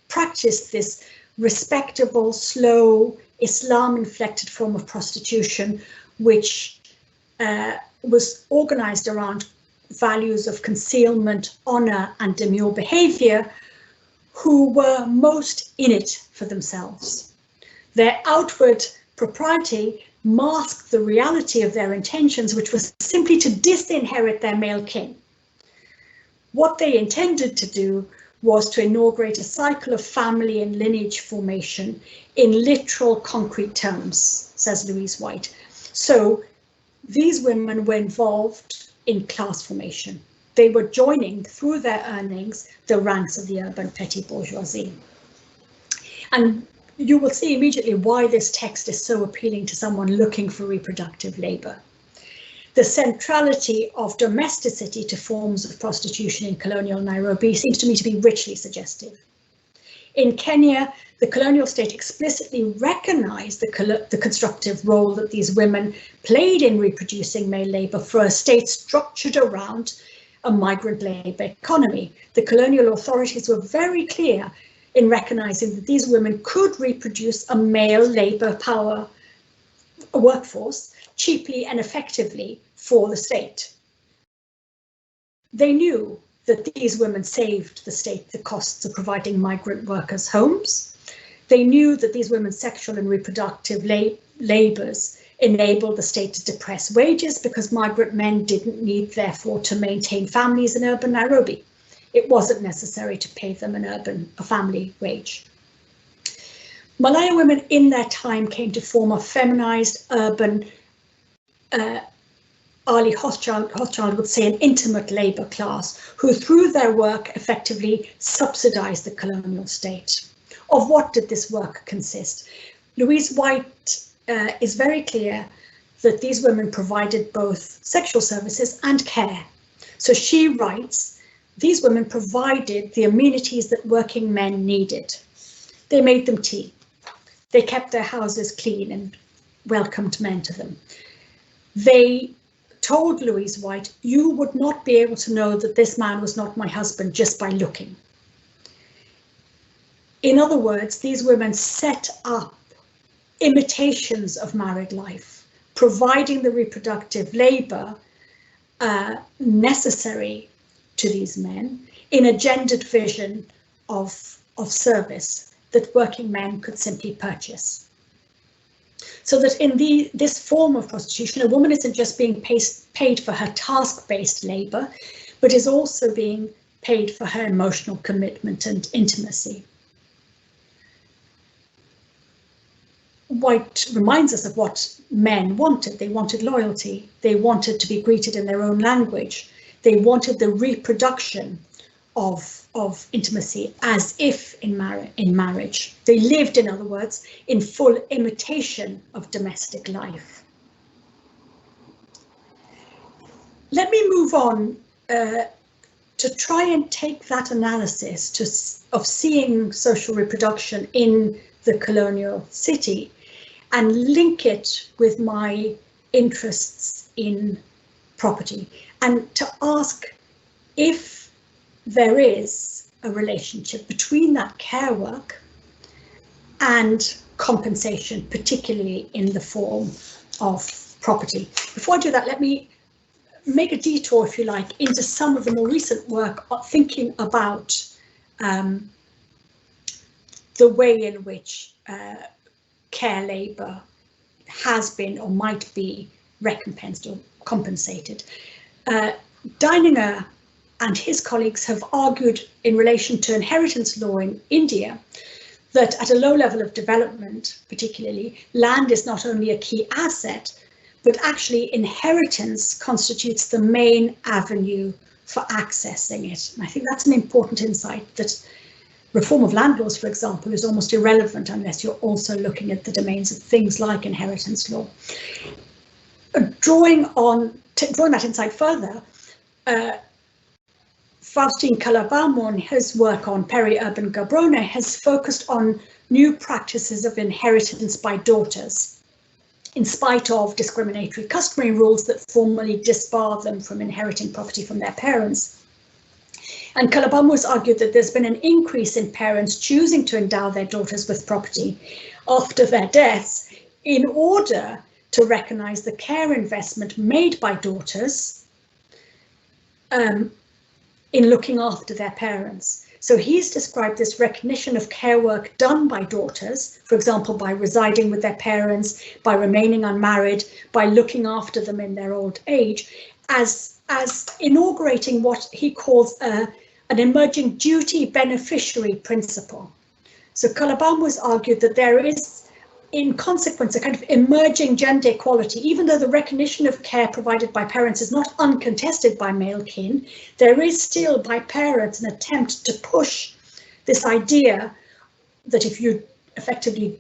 practiced this respectable, slow, Islam-inflected form of prostitution, which was organized around values of concealment, honor, and demure behavior, who were most in it for themselves. Their outward propriety masked the reality of their intentions, which was simply to disinherit their male kin. What they intended to do was to inaugurate a cycle of family and lineage formation in literal concrete terms, says Louise White. So these women were involved in class formation. They were joining through their earnings the ranks of the urban petty bourgeoisie. And you will see immediately why this text is so appealing to someone looking for reproductive labor. The centrality of domesticity to forms of prostitution in colonial Nairobi seems to me to be richly suggestive. In Kenya, the colonial state explicitly recognized the constructive role that these women played in reproducing male labor for a state structured around a migrant labor economy. The colonial authorities were very clear in recognizing that these women could reproduce a male labor power workforce cheaply and effectively for the state. They knew that these women saved the state the costs of providing migrant workers homes. They knew that these women's sexual and reproductive labors enabled the state to depress wages because migrant men didn't need, therefore, to maintain families in urban Nairobi. It wasn't necessary to pay them a family wage. Malaya women in their time came to form a feminized, urban, Ali Hochschild would say an intimate labor class, who through their work effectively subsidized the colonial state. Of what did this work consist? Louise White is very clear that these women provided both sexual services and care. So she writes, these women provided the amenities that working men needed. They made them tea. They kept their houses clean and welcomed men to them. They told Louise White, you would not be able to know that this man was not my husband just by looking. In other words, these women set up imitations of married life, providing the reproductive labour necessary to these men in a gendered vision of service that working men could simply purchase. So that in this form of prostitution, a woman isn't just being paid for her task-based labour, but is also being paid for her emotional commitment and intimacy. White reminds us of what men wanted. They wanted loyalty. They wanted to be greeted in their own language. They wanted the reproduction of intimacy as if in marriage. They lived, in other words, in full imitation of domestic life. Let me move on to try and take that analysis of seeing social reproduction in the colonial city and link it with my interests in property, and to ask if there is a relationship between that care work and compensation, particularly in the form of property. Before I do that, let me make a detour, if you like, into some of the more recent work thinking about the way in which care labour has been or might be recompensed or compensated. Deininger and his colleagues have argued in relation to inheritance law in India that at a low level of development, particularly, land is not only a key asset, but actually inheritance constitutes the main avenue for accessing it. And I think that's an important insight, that reform of land laws, for example, is almost irrelevant unless you're also looking at the domains of things like inheritance law. Drawing that insight further, Faustine Kalabamu, in his work on peri-urban Gaborone, has focused on new practices of inheritance by daughters, in spite of discriminatory customary rules that formally disbar them from inheriting property from their parents. And Kalabamu has argued that there's been an increase in parents choosing to endow their daughters with property after their deaths in order to recognise the care investment made by daughters in looking after their parents. So he's described this recognition of care work done by daughters, for example, by residing with their parents, by remaining unmarried, by looking after them in their old age, as inaugurating what he calls an emerging duty beneficiary principle. So Kalabamu has argued that there is, in consequence, a kind of emerging gender equality. Even though the recognition of care provided by parents is not uncontested by male kin, there is still by parents an attempt to push this idea that if you effectively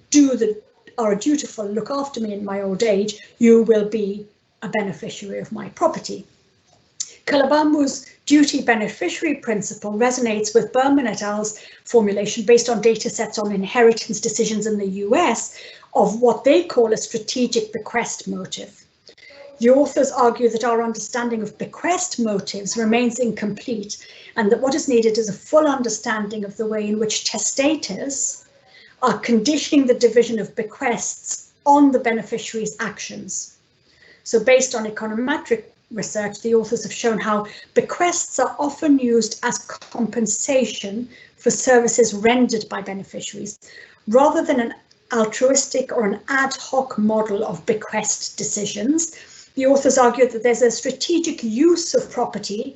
are dutiful, look after me in my old age, you will be a beneficiary of my property. Kalabamu's duty beneficiary principle resonates with Berman et al.'s formulation based on data sets on inheritance decisions in the US of what they call a strategic bequest motive. The authors argue that our understanding of bequest motives remains incomplete, and that what is needed is a full understanding of the way in which testators are conditioning the division of bequests on the beneficiary's actions. So based on econometric research, the authors have shown how bequests are often used as compensation for services rendered by beneficiaries, rather than an altruistic or an ad hoc model of bequest decisions. The authors argue that there's a strategic use of property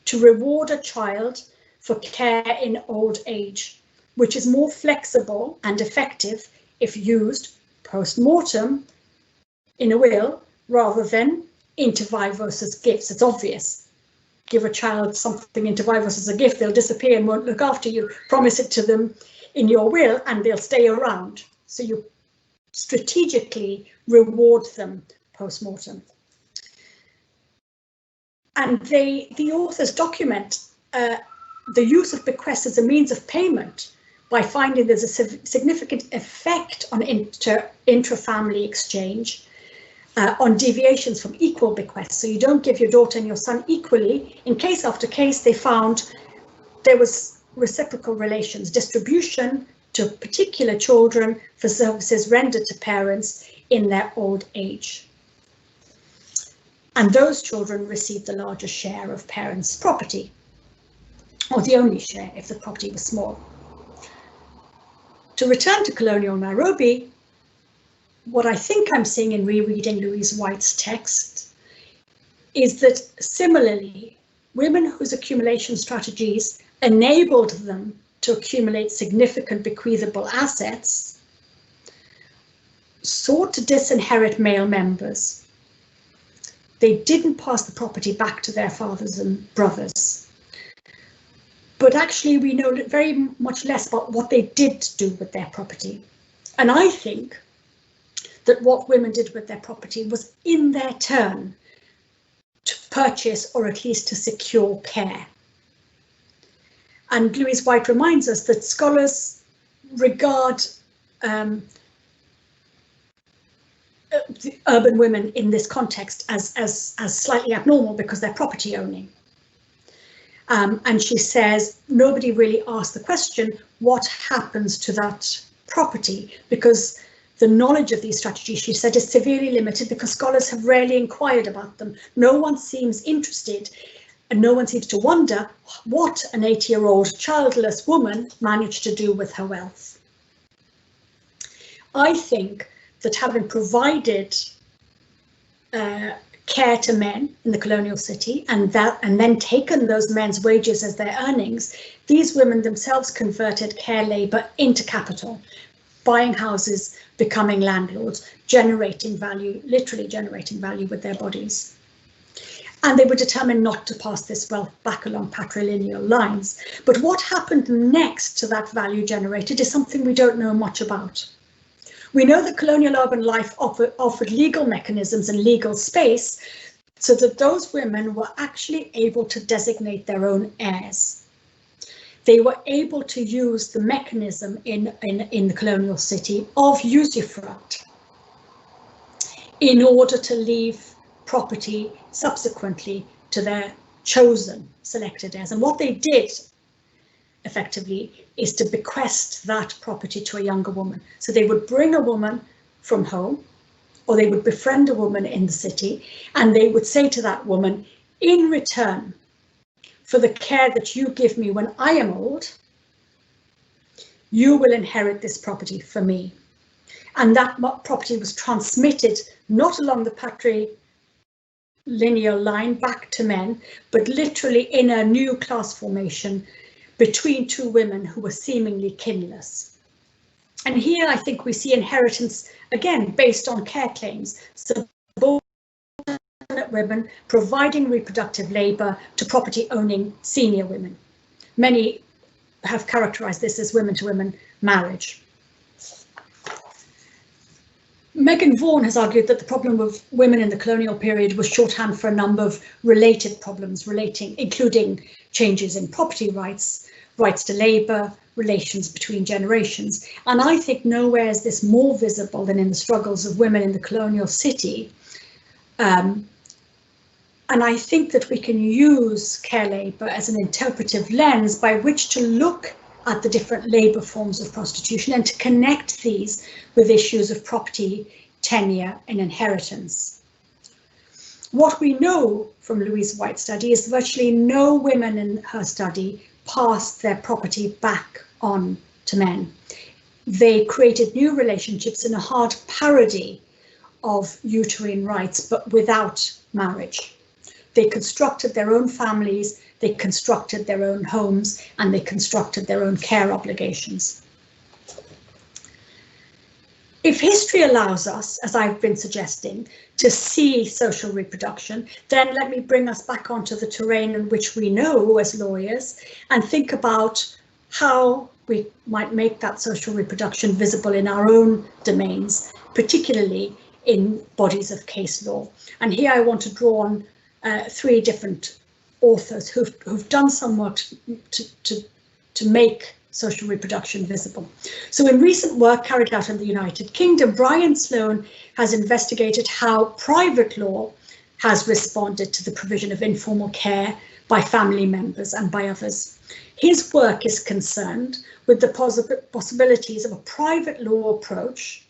to reward a child for care in old age, which is more flexible and effective if used post-mortem in a will, rather than inter vivos as gifts. It's obvious. Give a child something inter vivos as a gift, they'll disappear and won't look after you. Promise it to them in your will and they'll stay around. So you strategically reward them post-mortem. And the authors document the use of bequests as a means of payment by finding there's a significant effect on intra-family exchange, on deviations from equal bequests. So you don't give your daughter and your son equally. In case after case, they found there was reciprocal relations, distribution to particular children for services rendered to parents in their old age. And those children received the largest share of parents' property, or the only share if the property was small. To return to colonial Nairobi, what I think I'm seeing in rereading Louise White's text is that similarly, women whose accumulation strategies enabled them to accumulate significant bequeathable assets sought to disinherit male members. They didn't pass the property back to their fathers and brothers. But actually, we know very much less about what they did do with their property. And I think that what women did with their property was in their turn to purchase or at least to secure care. And Louise White reminds us that scholars regard the urban women in this context as slightly abnormal because they're property owning. And she says nobody really asked the question, what happens to that property? Because the knowledge of these strategies, she said, is severely limited because scholars have rarely inquired about them. No one seems interested and no one seems to wonder what an 80-year-old childless woman managed to do with her wealth. I think that having provided care to men in the colonial city and then taken those men's wages as their earnings, these women themselves converted care labour into capital, buying houses, becoming landlords, generating value, literally generating value with their bodies. And they were determined not to pass this wealth back along patrilineal lines. But what happened next to that value generated is something we don't know much about. We know that colonial urban life offered legal mechanisms and legal space so that those women were actually able to designate their own heirs. They were able to use the mechanism in the colonial city of usufruct in order to leave property subsequently to their chosen selected heirs. And what they did effectively is to bequest that property to a younger woman. So they would bring a woman from home, or they would befriend a woman in the city, and they would say to that woman, in return for the care that you give me when I am old, you will inherit this property for me. And that property was transmitted not along the patrilineal line back to men, but literally in a new class formation between two women who were seemingly kinless. And here I think we see inheritance, again, based on care claims. Subordinate women providing reproductive labour to property owning senior women. Many have characterised this as women-to-women marriage. Megan Vaughan has argued that the problem of women in the colonial period was shorthand for a number of related problems including changes in property rights, rights to labour, relations between generations. And I think nowhere is this more visible than in the struggles of women in the colonial city. And I think that we can use care labour as an interpretive lens by which to look at the different labour forms of prostitution and to connect these with issues of property, tenure and inheritance. What we know from Louise White's study is virtually no women in her study passed their property back on to men. They created new relationships in a hard parody of uterine rights, but without marriage. They constructed their own families, they constructed their own homes, and they constructed their own care obligations. If history allows us, as I've been suggesting, to see social reproduction, then let me bring us back onto the terrain in which we know as lawyers and think about how we might make that social reproduction visible in our own domains, particularly in bodies of case law. And here I want to draw on three different authors who've done some work to make social reproduction visible. So in recent work carried out in the United Kingdom, Brian Sloan has investigated how private law has responded to the provision of informal care by family members and by others. His work is concerned with the possibilities of a private law approach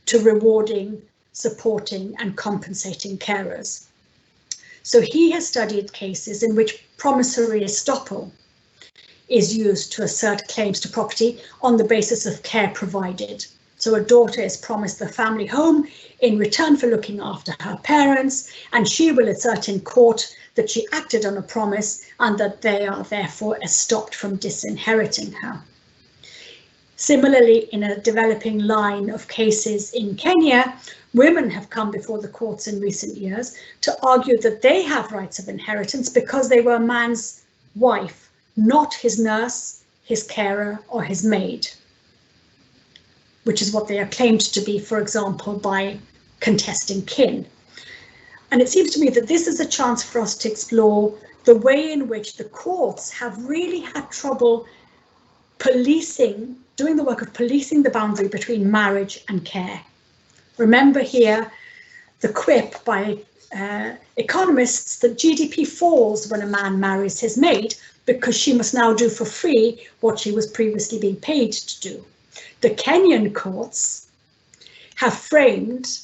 to rewarding, supporting and compensating carers. So he has studied cases in which promissory estoppel is used to assert claims to property on the basis of care provided. So a daughter is promised the family home in return for looking after her parents, and she will assert in court that she acted on a promise and that they are therefore estopped from disinheriting her. Similarly, in a developing line of cases in Kenya, women have come before the courts in recent years to argue that they have rights of inheritance because they were a man's wife, not his nurse, his carer, or his maid, which is what they are claimed to be, for example, by contesting kin. And it seems to me that this is a chance for us to explore the way in which the courts have really had trouble doing the work of policing the boundary between marriage and care. Remember here the quip by economists that GDP falls when a man marries his maid because she must now do for free what she was previously being paid to do. The Kenyan courts have framed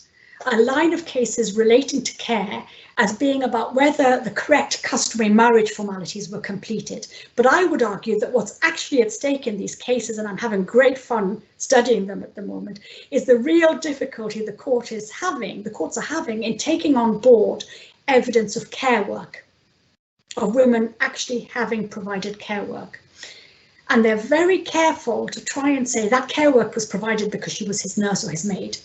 a line of cases relating to care as being about whether the correct customary marriage formalities were completed. But I would argue that what's actually at stake in these cases, and I'm having great fun studying them at the moment, is the real difficulty the courts are having in taking on board evidence of care work, of women actually having provided care work. And they're very careful to try and say that care work was provided because she was his nurse or his maid.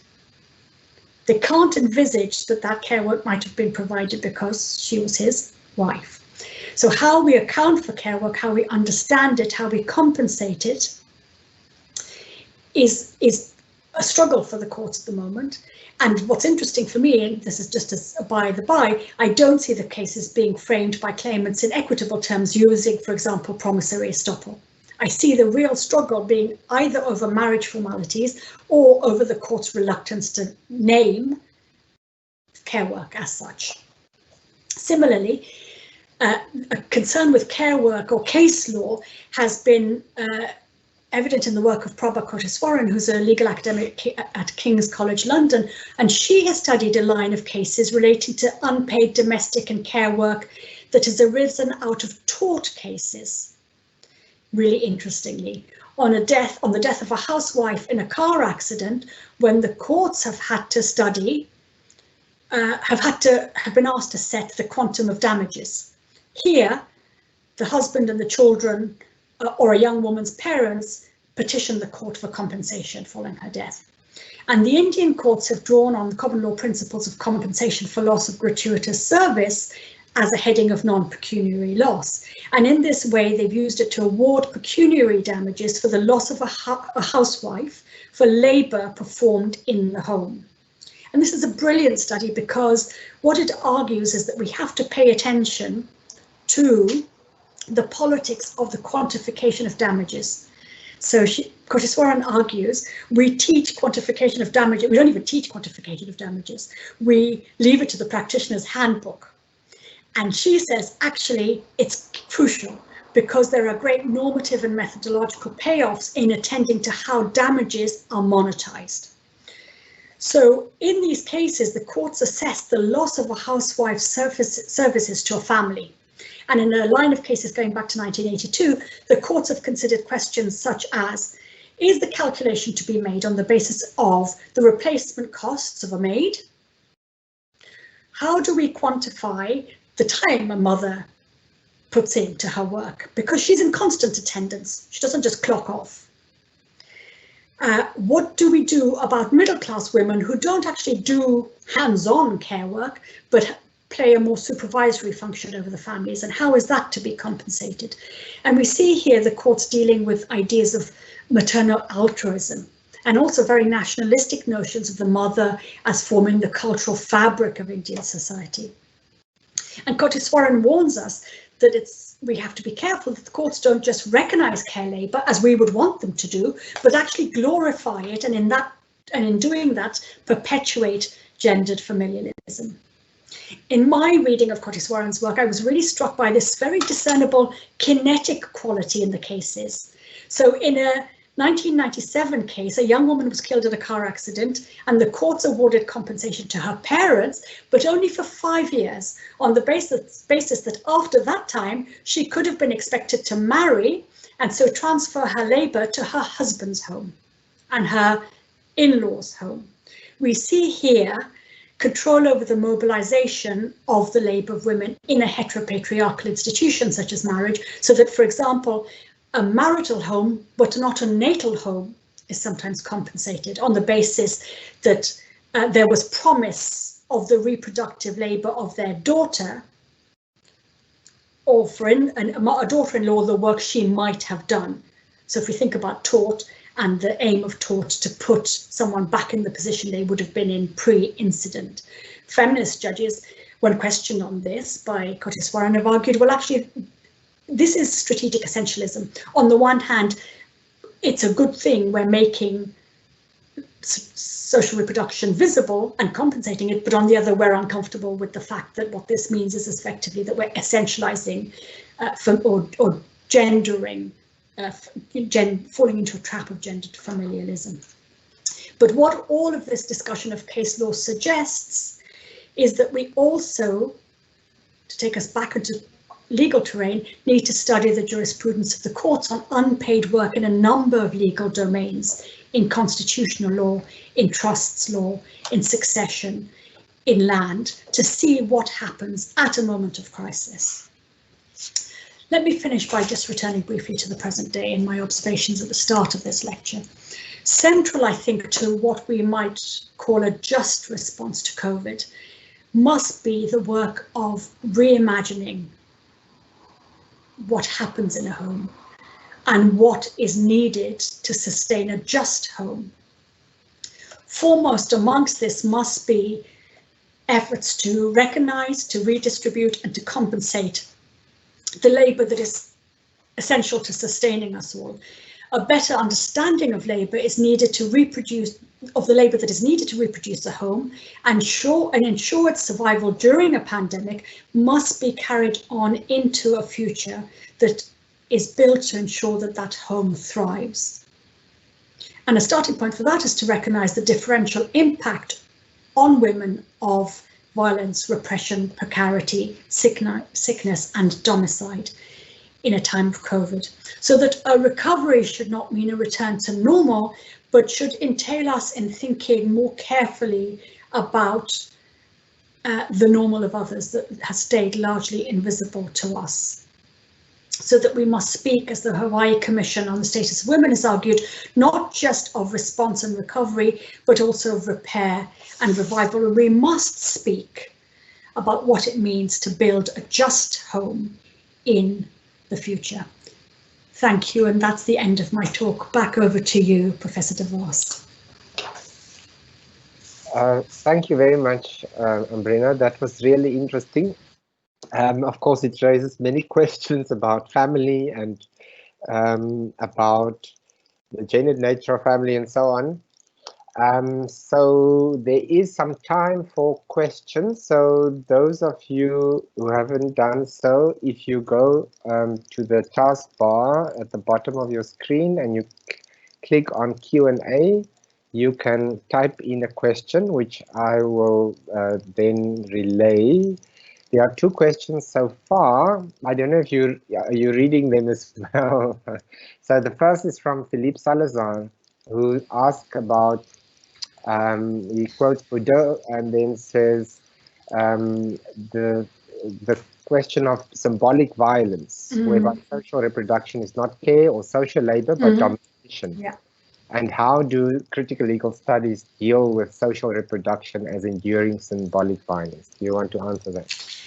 They can't envisage that that care work might have been provided because she was his wife. So how we account for care work, how we understand it, how we compensate it is a struggle for the courts at the moment. And what's interesting for me, and this is just as a by the by, I don't see the cases being framed by claimants in equitable terms using, for example, promissory estoppel. I see the real struggle being either over marriage formalities or over the court's reluctance to name care work as such. Similarly, a concern with care work or case law has been evident in the work of Prabha Koteswaran, who's a legal academic at King's College London, and she has studied a line of cases relating to unpaid domestic and care work that has arisen out of tort cases. Really interestingly, on the death of a housewife in a car accident, when the courts have had to study, have been asked to set the quantum of damages. Here, the husband and the children, or a young woman's parents, petition the court for compensation following her death. And the Indian courts have drawn on the common law principles of compensation for loss of gratuitous service as a heading of non-pecuniary loss. And in this way, they've used it to award pecuniary damages for the loss of a housewife for labour performed in the home. And this is a brilliant study because what it argues is that we have to pay attention to the politics of the quantification of damages. So Koteswaran argues we teach quantification of damages. We don't even teach quantification of damages. We leave it to the practitioner's handbook. And she says, actually, it's crucial because there are great normative and methodological payoffs in attending to how damages are monetized. So in these cases, the courts assess the loss of a housewife's services to a family. And in a line of cases going back to 1982, the courts have considered questions such as, is the calculation to be made on the basis of the replacement costs of a maid? How do we quantify the time a mother puts into her work? Because she's in constant attendance. She doesn't just clock off. What do we do about middle-class women who don't actually do hands-on care work, but play a more supervisory function over the families, and how is that to be compensated? And we see here the courts dealing with ideas of maternal altruism and also very nationalistic notions of the mother as forming the cultural fabric of Indian society. And Kotiswaran warns us that we have to be careful that the courts don't just recognise care labour as we would want them to do, but actually glorify it, and in doing that perpetuate gendered familialism. In my reading of Kotiswaran's work, I was really struck by this very discernible kinetic quality in the cases. So in a 1997 case, a young woman was killed in a car accident, and the courts awarded compensation to her parents, but only for 5 years, on the basis that after that time, she could have been expected to marry and so transfer her labour to her husband's home and her in-laws' home. We see here control over the mobilization of the labour of women in a heteropatriarchal institution such as marriage, so that, for example, a marital home, but not a natal home, is sometimes compensated on the basis that there was promise of the reproductive labour of their daughter, or for a daughter-in-law, the work she might have done. So if we think about tort and the aim of tort to put someone back in the position they would have been in pre-incident. Feminist judges, when questioned on this by Kotiswaran, have argued, well, actually, this is strategic essentialism. On the one hand, it's a good thing we're making social reproduction visible and compensating it, but on the other, we're uncomfortable with the fact that what this means is effectively that we're essentializing or gendering, falling into a trap of gendered familialism. But what all of this discussion of case law suggests is that we also, to take us back into legal terrain, need to study the jurisprudence of the courts on unpaid work in a number of legal domains, in constitutional law, in trusts law, in succession, in land, to see what happens at a moment of crisis. Let me finish by just returning briefly to the present day in my observations at the start of this lecture. Central, I think, to what we might call a just response to COVID must be the work of reimagining what happens in a home and what is needed to sustain a just home. Foremost amongst this must be efforts to recognise, to redistribute and to compensate the labour that is essential to sustaining us all. A better understanding of labour is needed to reproduce, of the labour that is needed to reproduce a home, and ensure its survival during a pandemic must be carried on into a future that is built to ensure that that home thrives. And a starting point for that is to recognise the differential impact on women of violence, repression, precarity, sickness and domicide in a time of COVID, so that a recovery should not mean a return to normal, but should entail us in thinking more carefully about the normal of others that has stayed largely invisible to us. So that we must speak, as the Hawaii Commission on the Status of Women has argued, not just of response and recovery, but also of repair and revival. And we must speak about what it means to build a just home in the future. Thank you, and that's the end of my talk. Back over to you, Professor de Vos.
Thank you very much, Ambreena. That was really interesting. Of course, it raises many questions about family and about the gendered nature of family and so on. So there is some time for questions. So those of you who haven't done so, if you go to the taskbar at the bottom of your screen and you click on Q&A, you can type in a question, which I will then relay. There are 2 questions so far. I don't know if you're reading them as well. So the first is from Philippe Salazar, who asked about, he quotes Bourdieu and then says the question of symbolic violence, whereby social reproduction is not care or social labor, but domination.
Yeah.
And how do critical legal studies deal with social reproduction as enduring symbolic violence? Do you want to answer that?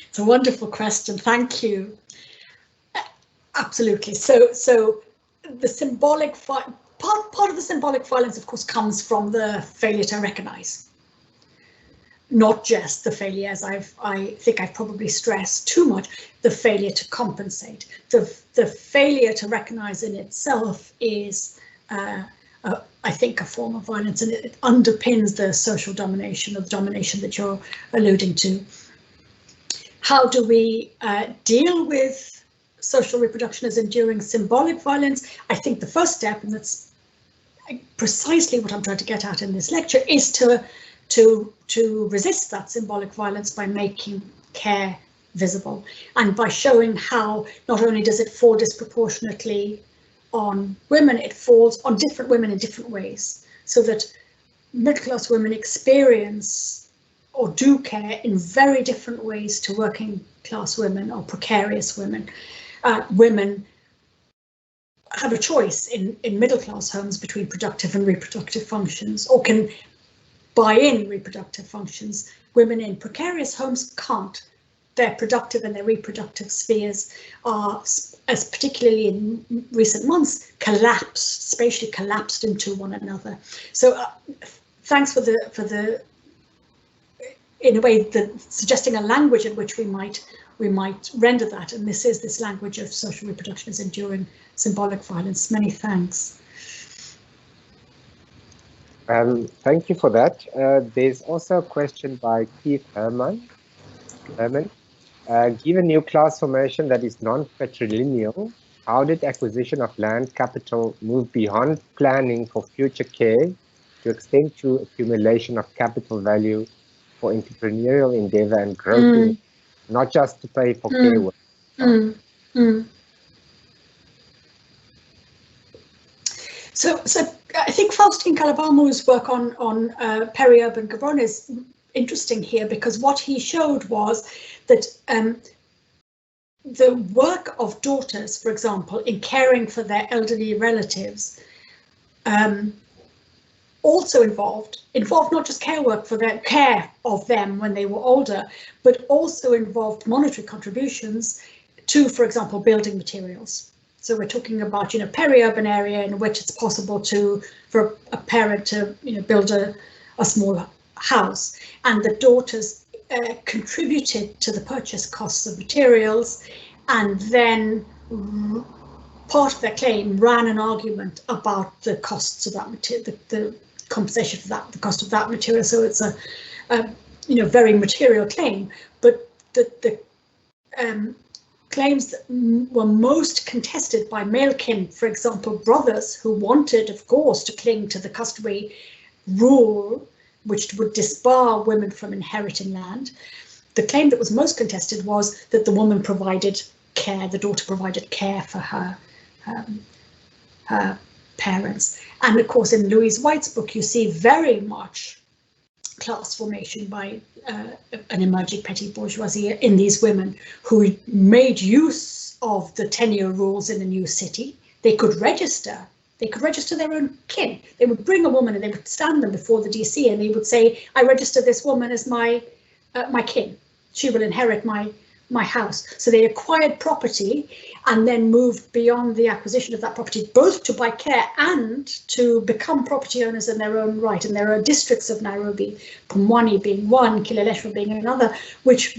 It's a wonderful question. Thank you. Absolutely. So the symbolic part of the symbolic violence, of course, comes from the failure to recognize. Not just the failure, as I think I've probably stressed too much, the failure to compensate. The failure to recognize in itself is, I think, a form of violence, and it underpins the social domination, or the domination that you're alluding to. How do we deal with social reproduction as enduring symbolic violence? I think the first step, and that's precisely what I'm trying to get at in this lecture, is to resist that symbolic violence by making care visible, and by showing how not only does it fall disproportionately on women, it falls on different women in different ways, so that middle-class women experience or do care in very different ways to working class women or precarious women. Women have a choice in middle-class homes between productive and reproductive functions, or can buy in reproductive functions. Women in precarious homes can't. Their productive and their reproductive spheres are, as particularly in recent months, spatially collapsed into one another. So thanks for the in a way, suggesting a language in which we might render that, and this language of social reproduction as enduring symbolic violence. Many thanks.
Thank you for that. There's also a question by Keith Herman. Given new class formation that is non-patrilineal, how did acquisition of land capital move beyond planning for future care to extend to accumulation of capital value for entrepreneurial endeavor and growth, not just to pay for care work?
So I think Faustine Calabamu's work on peri-urban Gabon is interesting here, because what he showed was that the work of daughters, for example, in caring for their elderly relatives, also involved not just care work for their care of them when they were older, but also involved monetary contributions to, for example, building materials. So we're talking about, peri-urban area in which it's possible for a parent to, build a small house, and the daughters contributed to the purchase costs of materials, and then part of their claim ran an argument about the costs of that material, the compensation for that, the cost of that material. So it's a very material claim, but the claims that were most contested by male kin, for example, brothers who wanted, of course, to cling to the customary rule which would disbar women from inheriting land. The claim that was most contested was that the woman provided care, the daughter provided care for her parents. And of course, in Louise White's book, you see very much class formation by an emerging petty bourgeoisie in these women who made use of the tenure rules in a new city. They could register their own kin. They would bring a woman and they would stand them before the DC, and they would say, I register this woman as my kin. She will inherit my house. So they acquired property and then moved beyond the acquisition of that property, both to buy care and to become property owners in their own right. And there are districts of Nairobi, Pumwani being one, Kileleshwa being another, which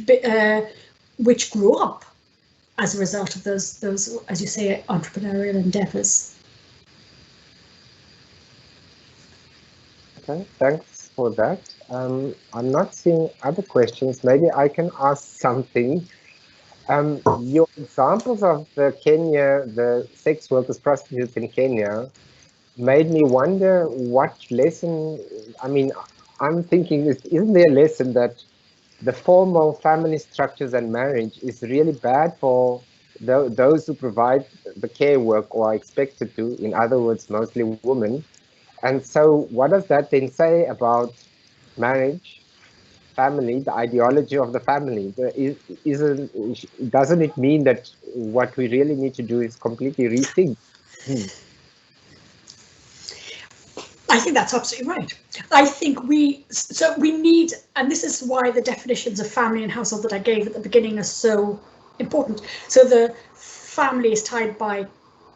grew up as a result of those, as you say, entrepreneurial endeavors.
Okay, thanks for that. I'm not seeing other questions. Maybe I can ask something. Your examples of the sex workers, prostitutes in Kenya, made me wonder what lesson, I'm thinking, isn't there a lesson that the formal family structures and marriage is really bad for those who provide the care work or are expected to, in other words, mostly women? And so what does that then say about marriage, family, the ideology of the family? Doesn't it mean that what we really need to do is completely rethink?
I think that's absolutely right. I think we need, and this is why the definitions of family and household that I gave at the beginning are so important. So the family is tied by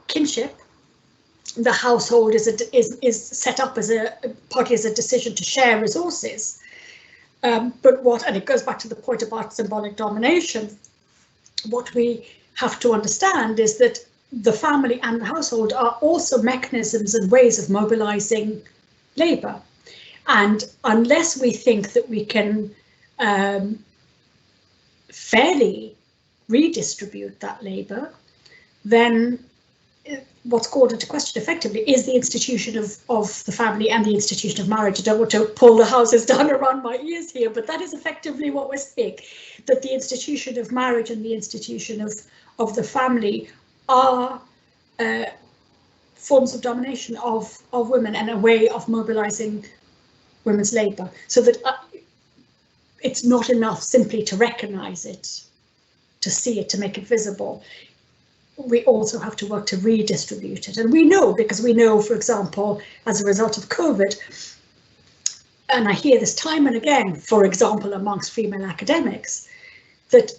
kinship. The household is set up as partly as a decision to share resources. But and it goes back to the point about symbolic domination. What we have to understand is that the family and the household are also mechanisms and ways of mobilizing labour. And unless we think that we can fairly redistribute that labour, then what's called into question effectively is the institution of the family and the institution of marriage. I don't want to pull the houses down around my ears here, but that is effectively what we're saying, that the institution of marriage and the institution of the family are forms of domination of women and a way of mobilizing women's labour, so that it's not enough simply to recognise it, to see it, to make it visible. We also have to work to redistribute it. And we know, because we know, for example, as a result of COVID, and I hear this time and again, for example, amongst female academics, that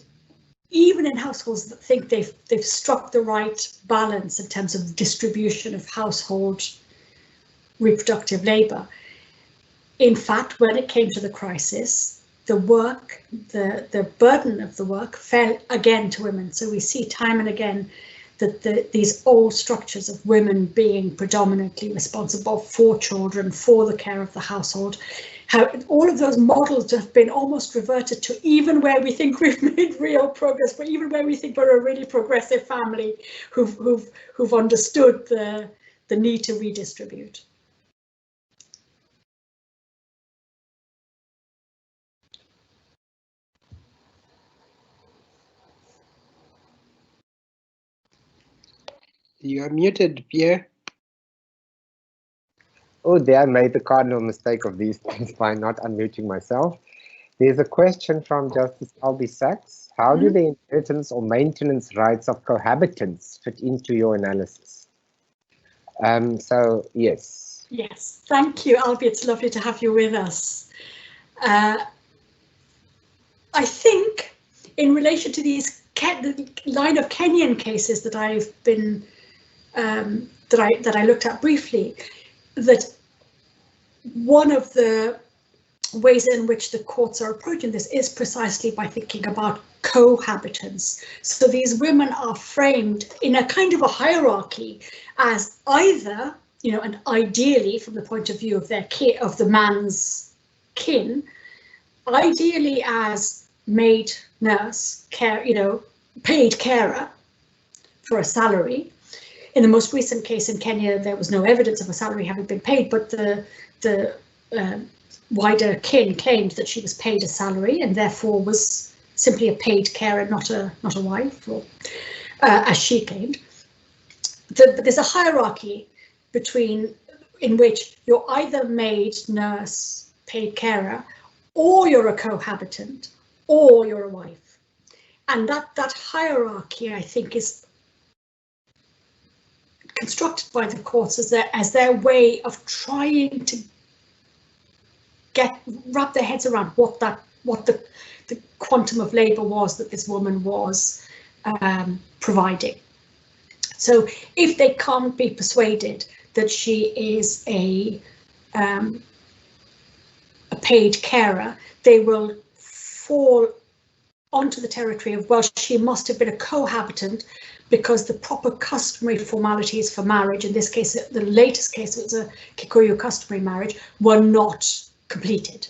even in households that think they've struck the right balance in terms of distribution of household reproductive labour, in fact, when it came to the crisis, the work, the burden of the work fell again to women. So we see time and again that these old structures of women being predominantly responsible for children, for the care of the household, how all of those models have been almost reverted to, even where we think we've made real progress, but even where we think we're a really progressive family who've understood the need to redistribute.
You are muted, Pierre.
Oh, there I made the cardinal mistake of these things by not unmuting myself. There's a question from Justice Albie Sachs. How do the inheritance or maintenance rights of cohabitants fit into your analysis? So, yes.
Yes, thank you, Albie. It's lovely to have you with us. I think in relation to these line of Kenyan cases that I've been that I looked at briefly, that one of the ways in which the courts are approaching this is precisely by thinking about cohabitants. So these women are framed in a kind of a hierarchy as either, you know, and ideally from the point of view of their of the man's kin, ideally as maid, nurse, care, you know, paid carer for a salary. In the most recent case in Kenya, there was no evidence of a salary having been paid, but the wider kin claimed that she was paid a salary and therefore was simply a paid carer, not a wife, or as she claimed. But there's a hierarchy in which you're either maid, nurse, paid carer, or you're a cohabitant, or you're a wife. And that hierarchy, I think, is constructed by the courts as their way of trying to wrap their heads around what the quantum of labour was that this woman was providing. So if they can't be persuaded that she is a paid carer, they will fall onto the territory of, well, she must have been a cohabitant because the proper customary formalities for marriage, in this case, the latest case, it was a Kikuyu customary marriage, were not completed.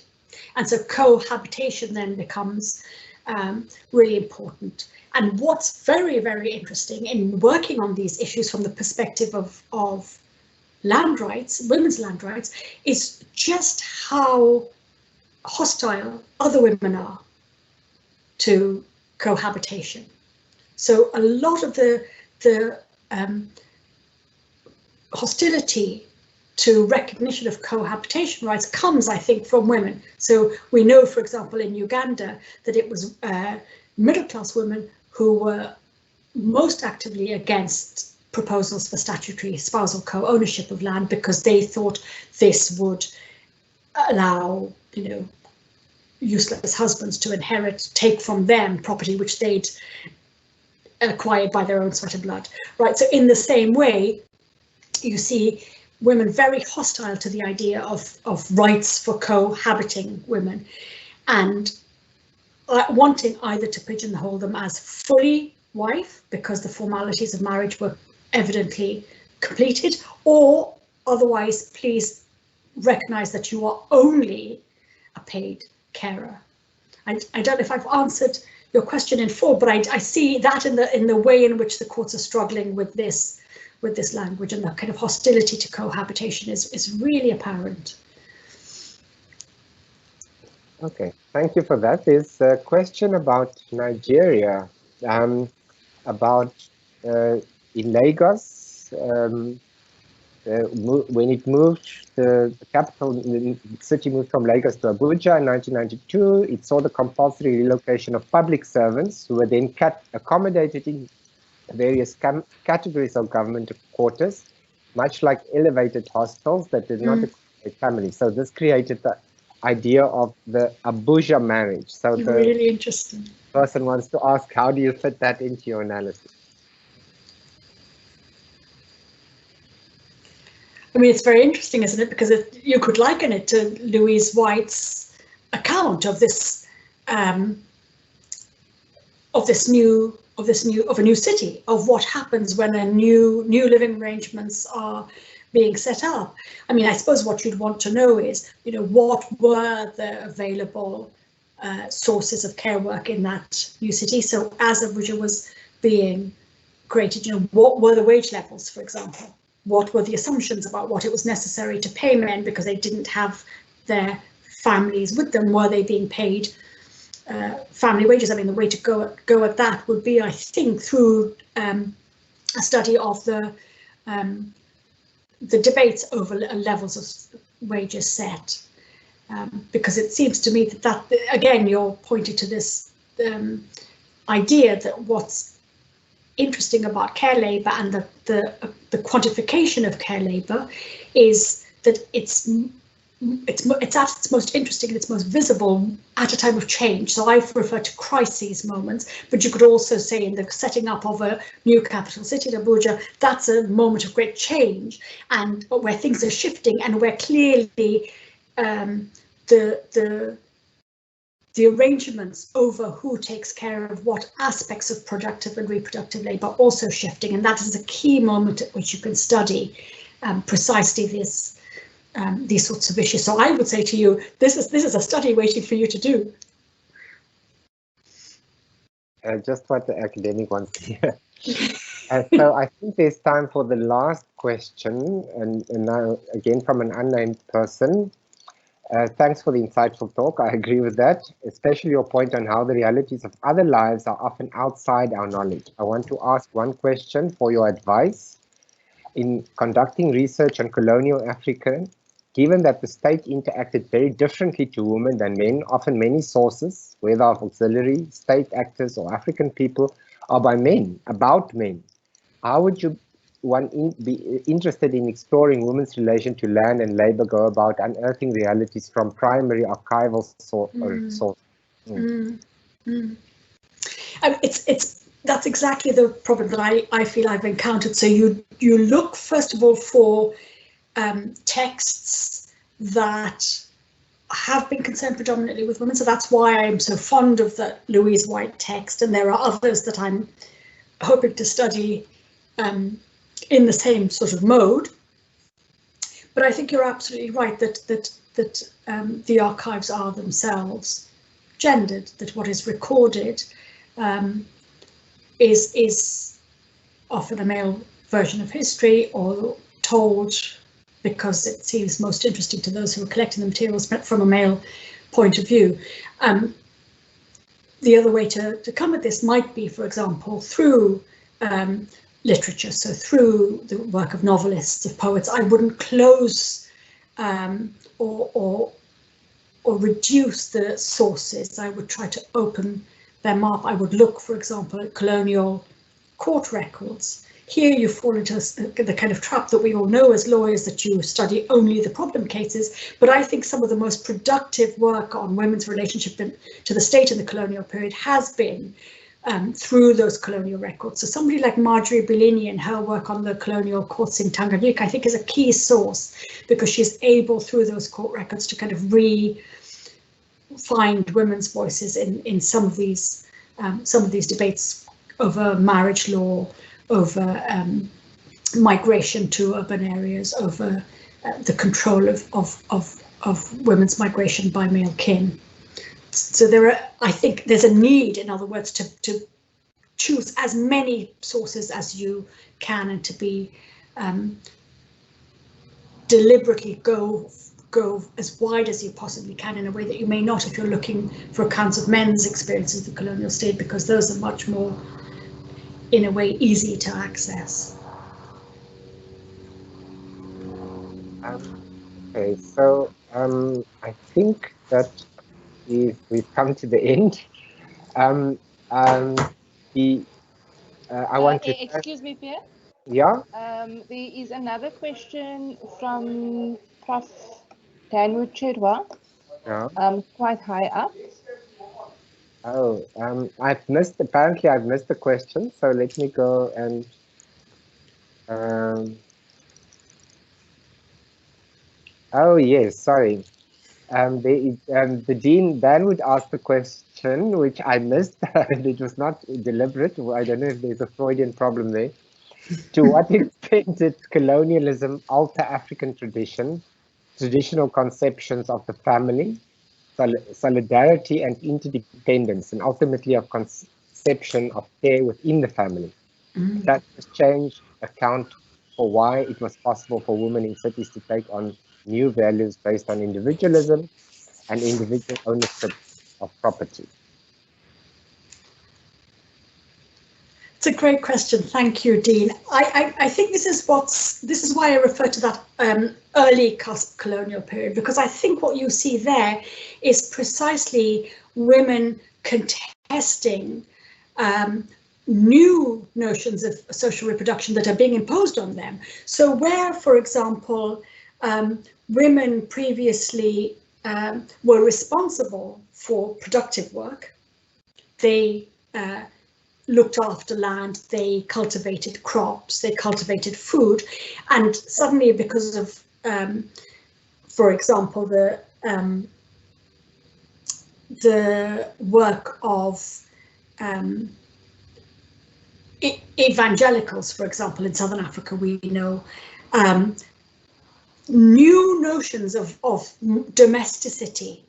And so cohabitation then becomes really important. And what's very, very interesting in working on these issues from the perspective of land rights, women's land rights, is just how hostile other women are to cohabitation. So a lot of the hostility to recognition of cohabitation rights comes, I think, from women. So we know, for example, in Uganda, that it was middle-class women who were most actively against proposals for statutory spousal co-ownership of land because they thought this would allow, useless husbands to take from them property which they'd acquired by their own sweat and blood, right? So in the same way, you see women very hostile to the idea of rights for cohabiting women, and wanting either to pigeonhole them as fully wife because the formalities of marriage were evidently completed, or otherwise please recognize that you are only a paid carer. I don't know if I've answered your question in full, but I see that in the way in which the courts are struggling with this language, and the kind of hostility to cohabitation is really apparent.
Okay, thank you for that. There's a question about Nigeria, about in Lagos, when it moved, the capital, the city moved from Lagos to Abuja in 1992, it saw the compulsory relocation of public servants who were then accommodated in various categories of government quarters, much like elevated hostels that did not accommodate families. So this created the idea of the Abuja marriage. So the
really interesting
person wants to ask, how do you fit that into your analysis?
I mean, it's very interesting, isn't it? Because you could liken it to Louise White's account of this, of a new city, of what happens when a new living arrangements are being set up. I mean, I suppose what you'd want to know is, what were the available sources of care work in that new city? So as Abuja was being created, what were the wage levels, for example? What were the assumptions about what it was necessary to pay men because they didn't have their families with them? Were they being paid family wages? I mean, the way to go at that would be, I think, through a study of the debates over levels of wages set, because it seems to me that again, you're pointing to this idea that what's interesting about care labour and the quantification of care labour is that it's at its most interesting and its most visible at a time of change. So I've referred to crises moments, but you could also say in the setting up of a new capital city, Abuja, that's a moment of great change, and where things are shifting, and where clearly the arrangements over who takes care of what aspects of productive and reproductive labour are also shifting, and that is a key moment at which you can study precisely these sorts of issues. So I would say to you, this is a study waiting for you to do.
Just what the academic wants to hear. So I think there's time for the last question, and now again from an unnamed person. Thanks for the insightful talk. I agree with that, especially your point on how the realities of other lives are often outside our knowledge. I want to ask one question for your advice. In conducting research on colonial Africa, given that the state interacted very differently to women than men, often many sources, whether of auxiliary, state actors or African people, are by men, about men, how would you be interested in exploring women's relation to land and labor go about unearthing realities from primary archival sources?
That's exactly the problem that I feel I've encountered. So you look first of all for texts that have been concerned predominantly with women. So that's why I'm so fond of the Louise White text, and there are others that I'm hoping to study in the same sort of mode. But I think you're absolutely right that the archives are themselves gendered, that what is recorded is often a male version of history, or told because it seems most interesting to those who are collecting the materials from a male point of view. The other way to come at this might be, for example, through literature, so through the work of novelists, of poets. I wouldn't close or reduce the sources. I would try to open them up. I would look, for example, at colonial court records here you fall into the kind of trap that we all know as lawyers, that you study only the problem cases. But I think some of the most productive work on women's relationship to the state in the colonial period has been through those colonial records. So somebody like Marjorie Bellini and her work on the colonial courts in Tanganyika, I think, is a key source, because she's able through those court records to kind of find women's voices in some of these debates over marriage law, over migration to urban areas, over the control of women's migration by male kin. So I think there's a need, in other words, to choose as many sources as you can, and to be deliberately go as wide as you possibly can, in a way that you may not if you're looking for accounts of men's experiences of the colonial state, because those are much more, in a way, easy to access.
Okay, so I think that we've come to the end. I want to.
Excuse me, Pierre.
Yeah.
There is another question from Prof Chirwa.
Yeah.
Quite high up.
Oh, I've missed the question, so let me go and oh yes, sorry. The Dean then would ask the question, which I missed, and it was not deliberate. I don't know if there's a Freudian problem there. To what extent did colonialism alter African traditional conceptions of the family, solidarity and interdependence, and ultimately of conception of care within the family? That this change account for why it was possible for women in cities to take on new values based on individualism and individual ownership of property?
It's a great question. Thank you, Dean. I think this is why I refer to that early colonial period, because I think what you see there is precisely women contesting new notions of social reproduction that are being imposed on them. So where, for example, women previously were responsible for productive work, they looked after land, they cultivated crops, they cultivated food, and suddenly, because of, for example, the work of evangelicals, for example, in Southern Africa, we know new notions of domesticity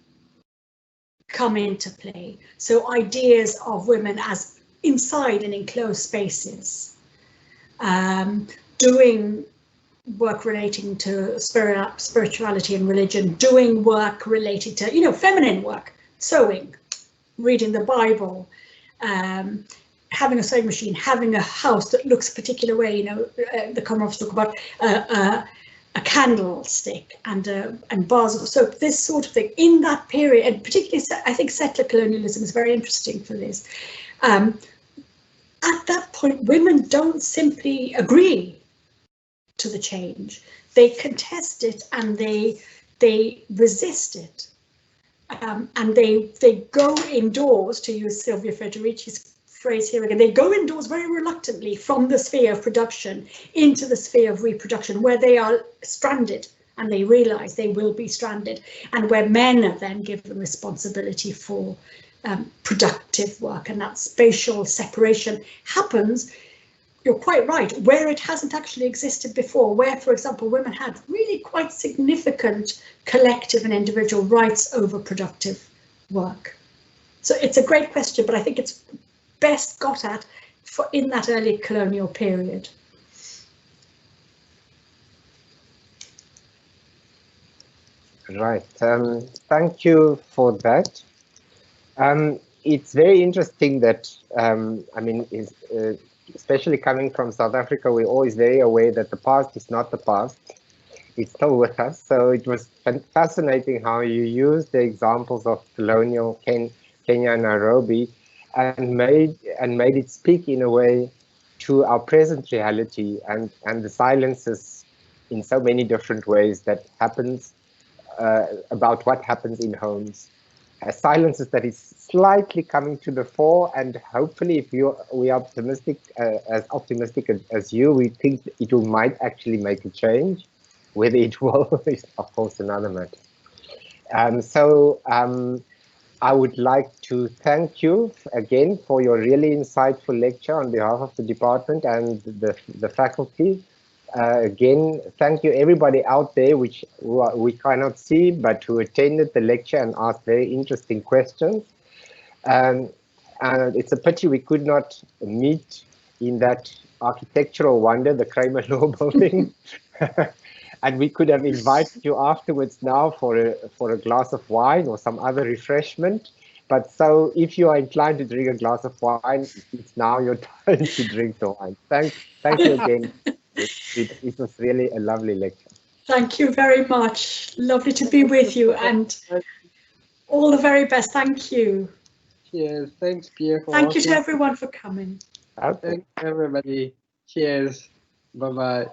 come into play. So ideas of women as inside and enclosed spaces, doing work relating to spirituality and religion, doing work related to, feminine work, sewing, reading the Bible, having a sewing machine, having a house that looks a particular way. The Commonwealth talk about a candlestick and bars of soap, this sort of thing. In that period, and particularly, I think settler colonialism is very interesting for this. At that point, women don't simply agree to the change. They contest it and they resist it. And they go indoors, to use Silvia Federici's phrase here again, they go indoors very reluctantly from the sphere of production into the sphere of reproduction, where they are stranded and they realize they will be stranded, and where men are then given responsibility for productive work. And that spatial separation happens, you're quite right, where it hasn't actually existed before, where, for example, women had really quite significant collective and individual rights over productive work. So it's a great question, but I think it's best got at in that early colonial period.
Right, thank you for that. It's very interesting that, especially coming from South Africa, we're always very aware that the past is not the past. It's still with us. So it was fascinating how you used the examples of colonial Kenya and Nairobi and made it speak in a way to our present reality and the silences in so many different ways that happens about what happens in homes. Silences that is slightly coming to the fore, and hopefully if we are optimistic, as optimistic as you, we think it might actually make a change. Whether it will is of course another matter. I would like to thank you again for your really insightful lecture on behalf of the department and the faculty. Again, thank you everybody out there who we cannot see, but who attended the lecture and asked very interesting questions. And it's a pity we could not meet in that architectural wonder, the Kramer Law Building. And we could have invited you afterwards now for a glass of wine or some other refreshment. But so if you are inclined to drink a glass of wine, it's now your time to drink the wine. Thank you again. It was really a lovely lecture.
Thank you very much. Lovely to be with you, and all the very best. Thank you.
Cheers. Thanks, Pierre.
Thank you to everyone for coming.
Okay.
Thanks, everybody. Cheers. Bye-bye.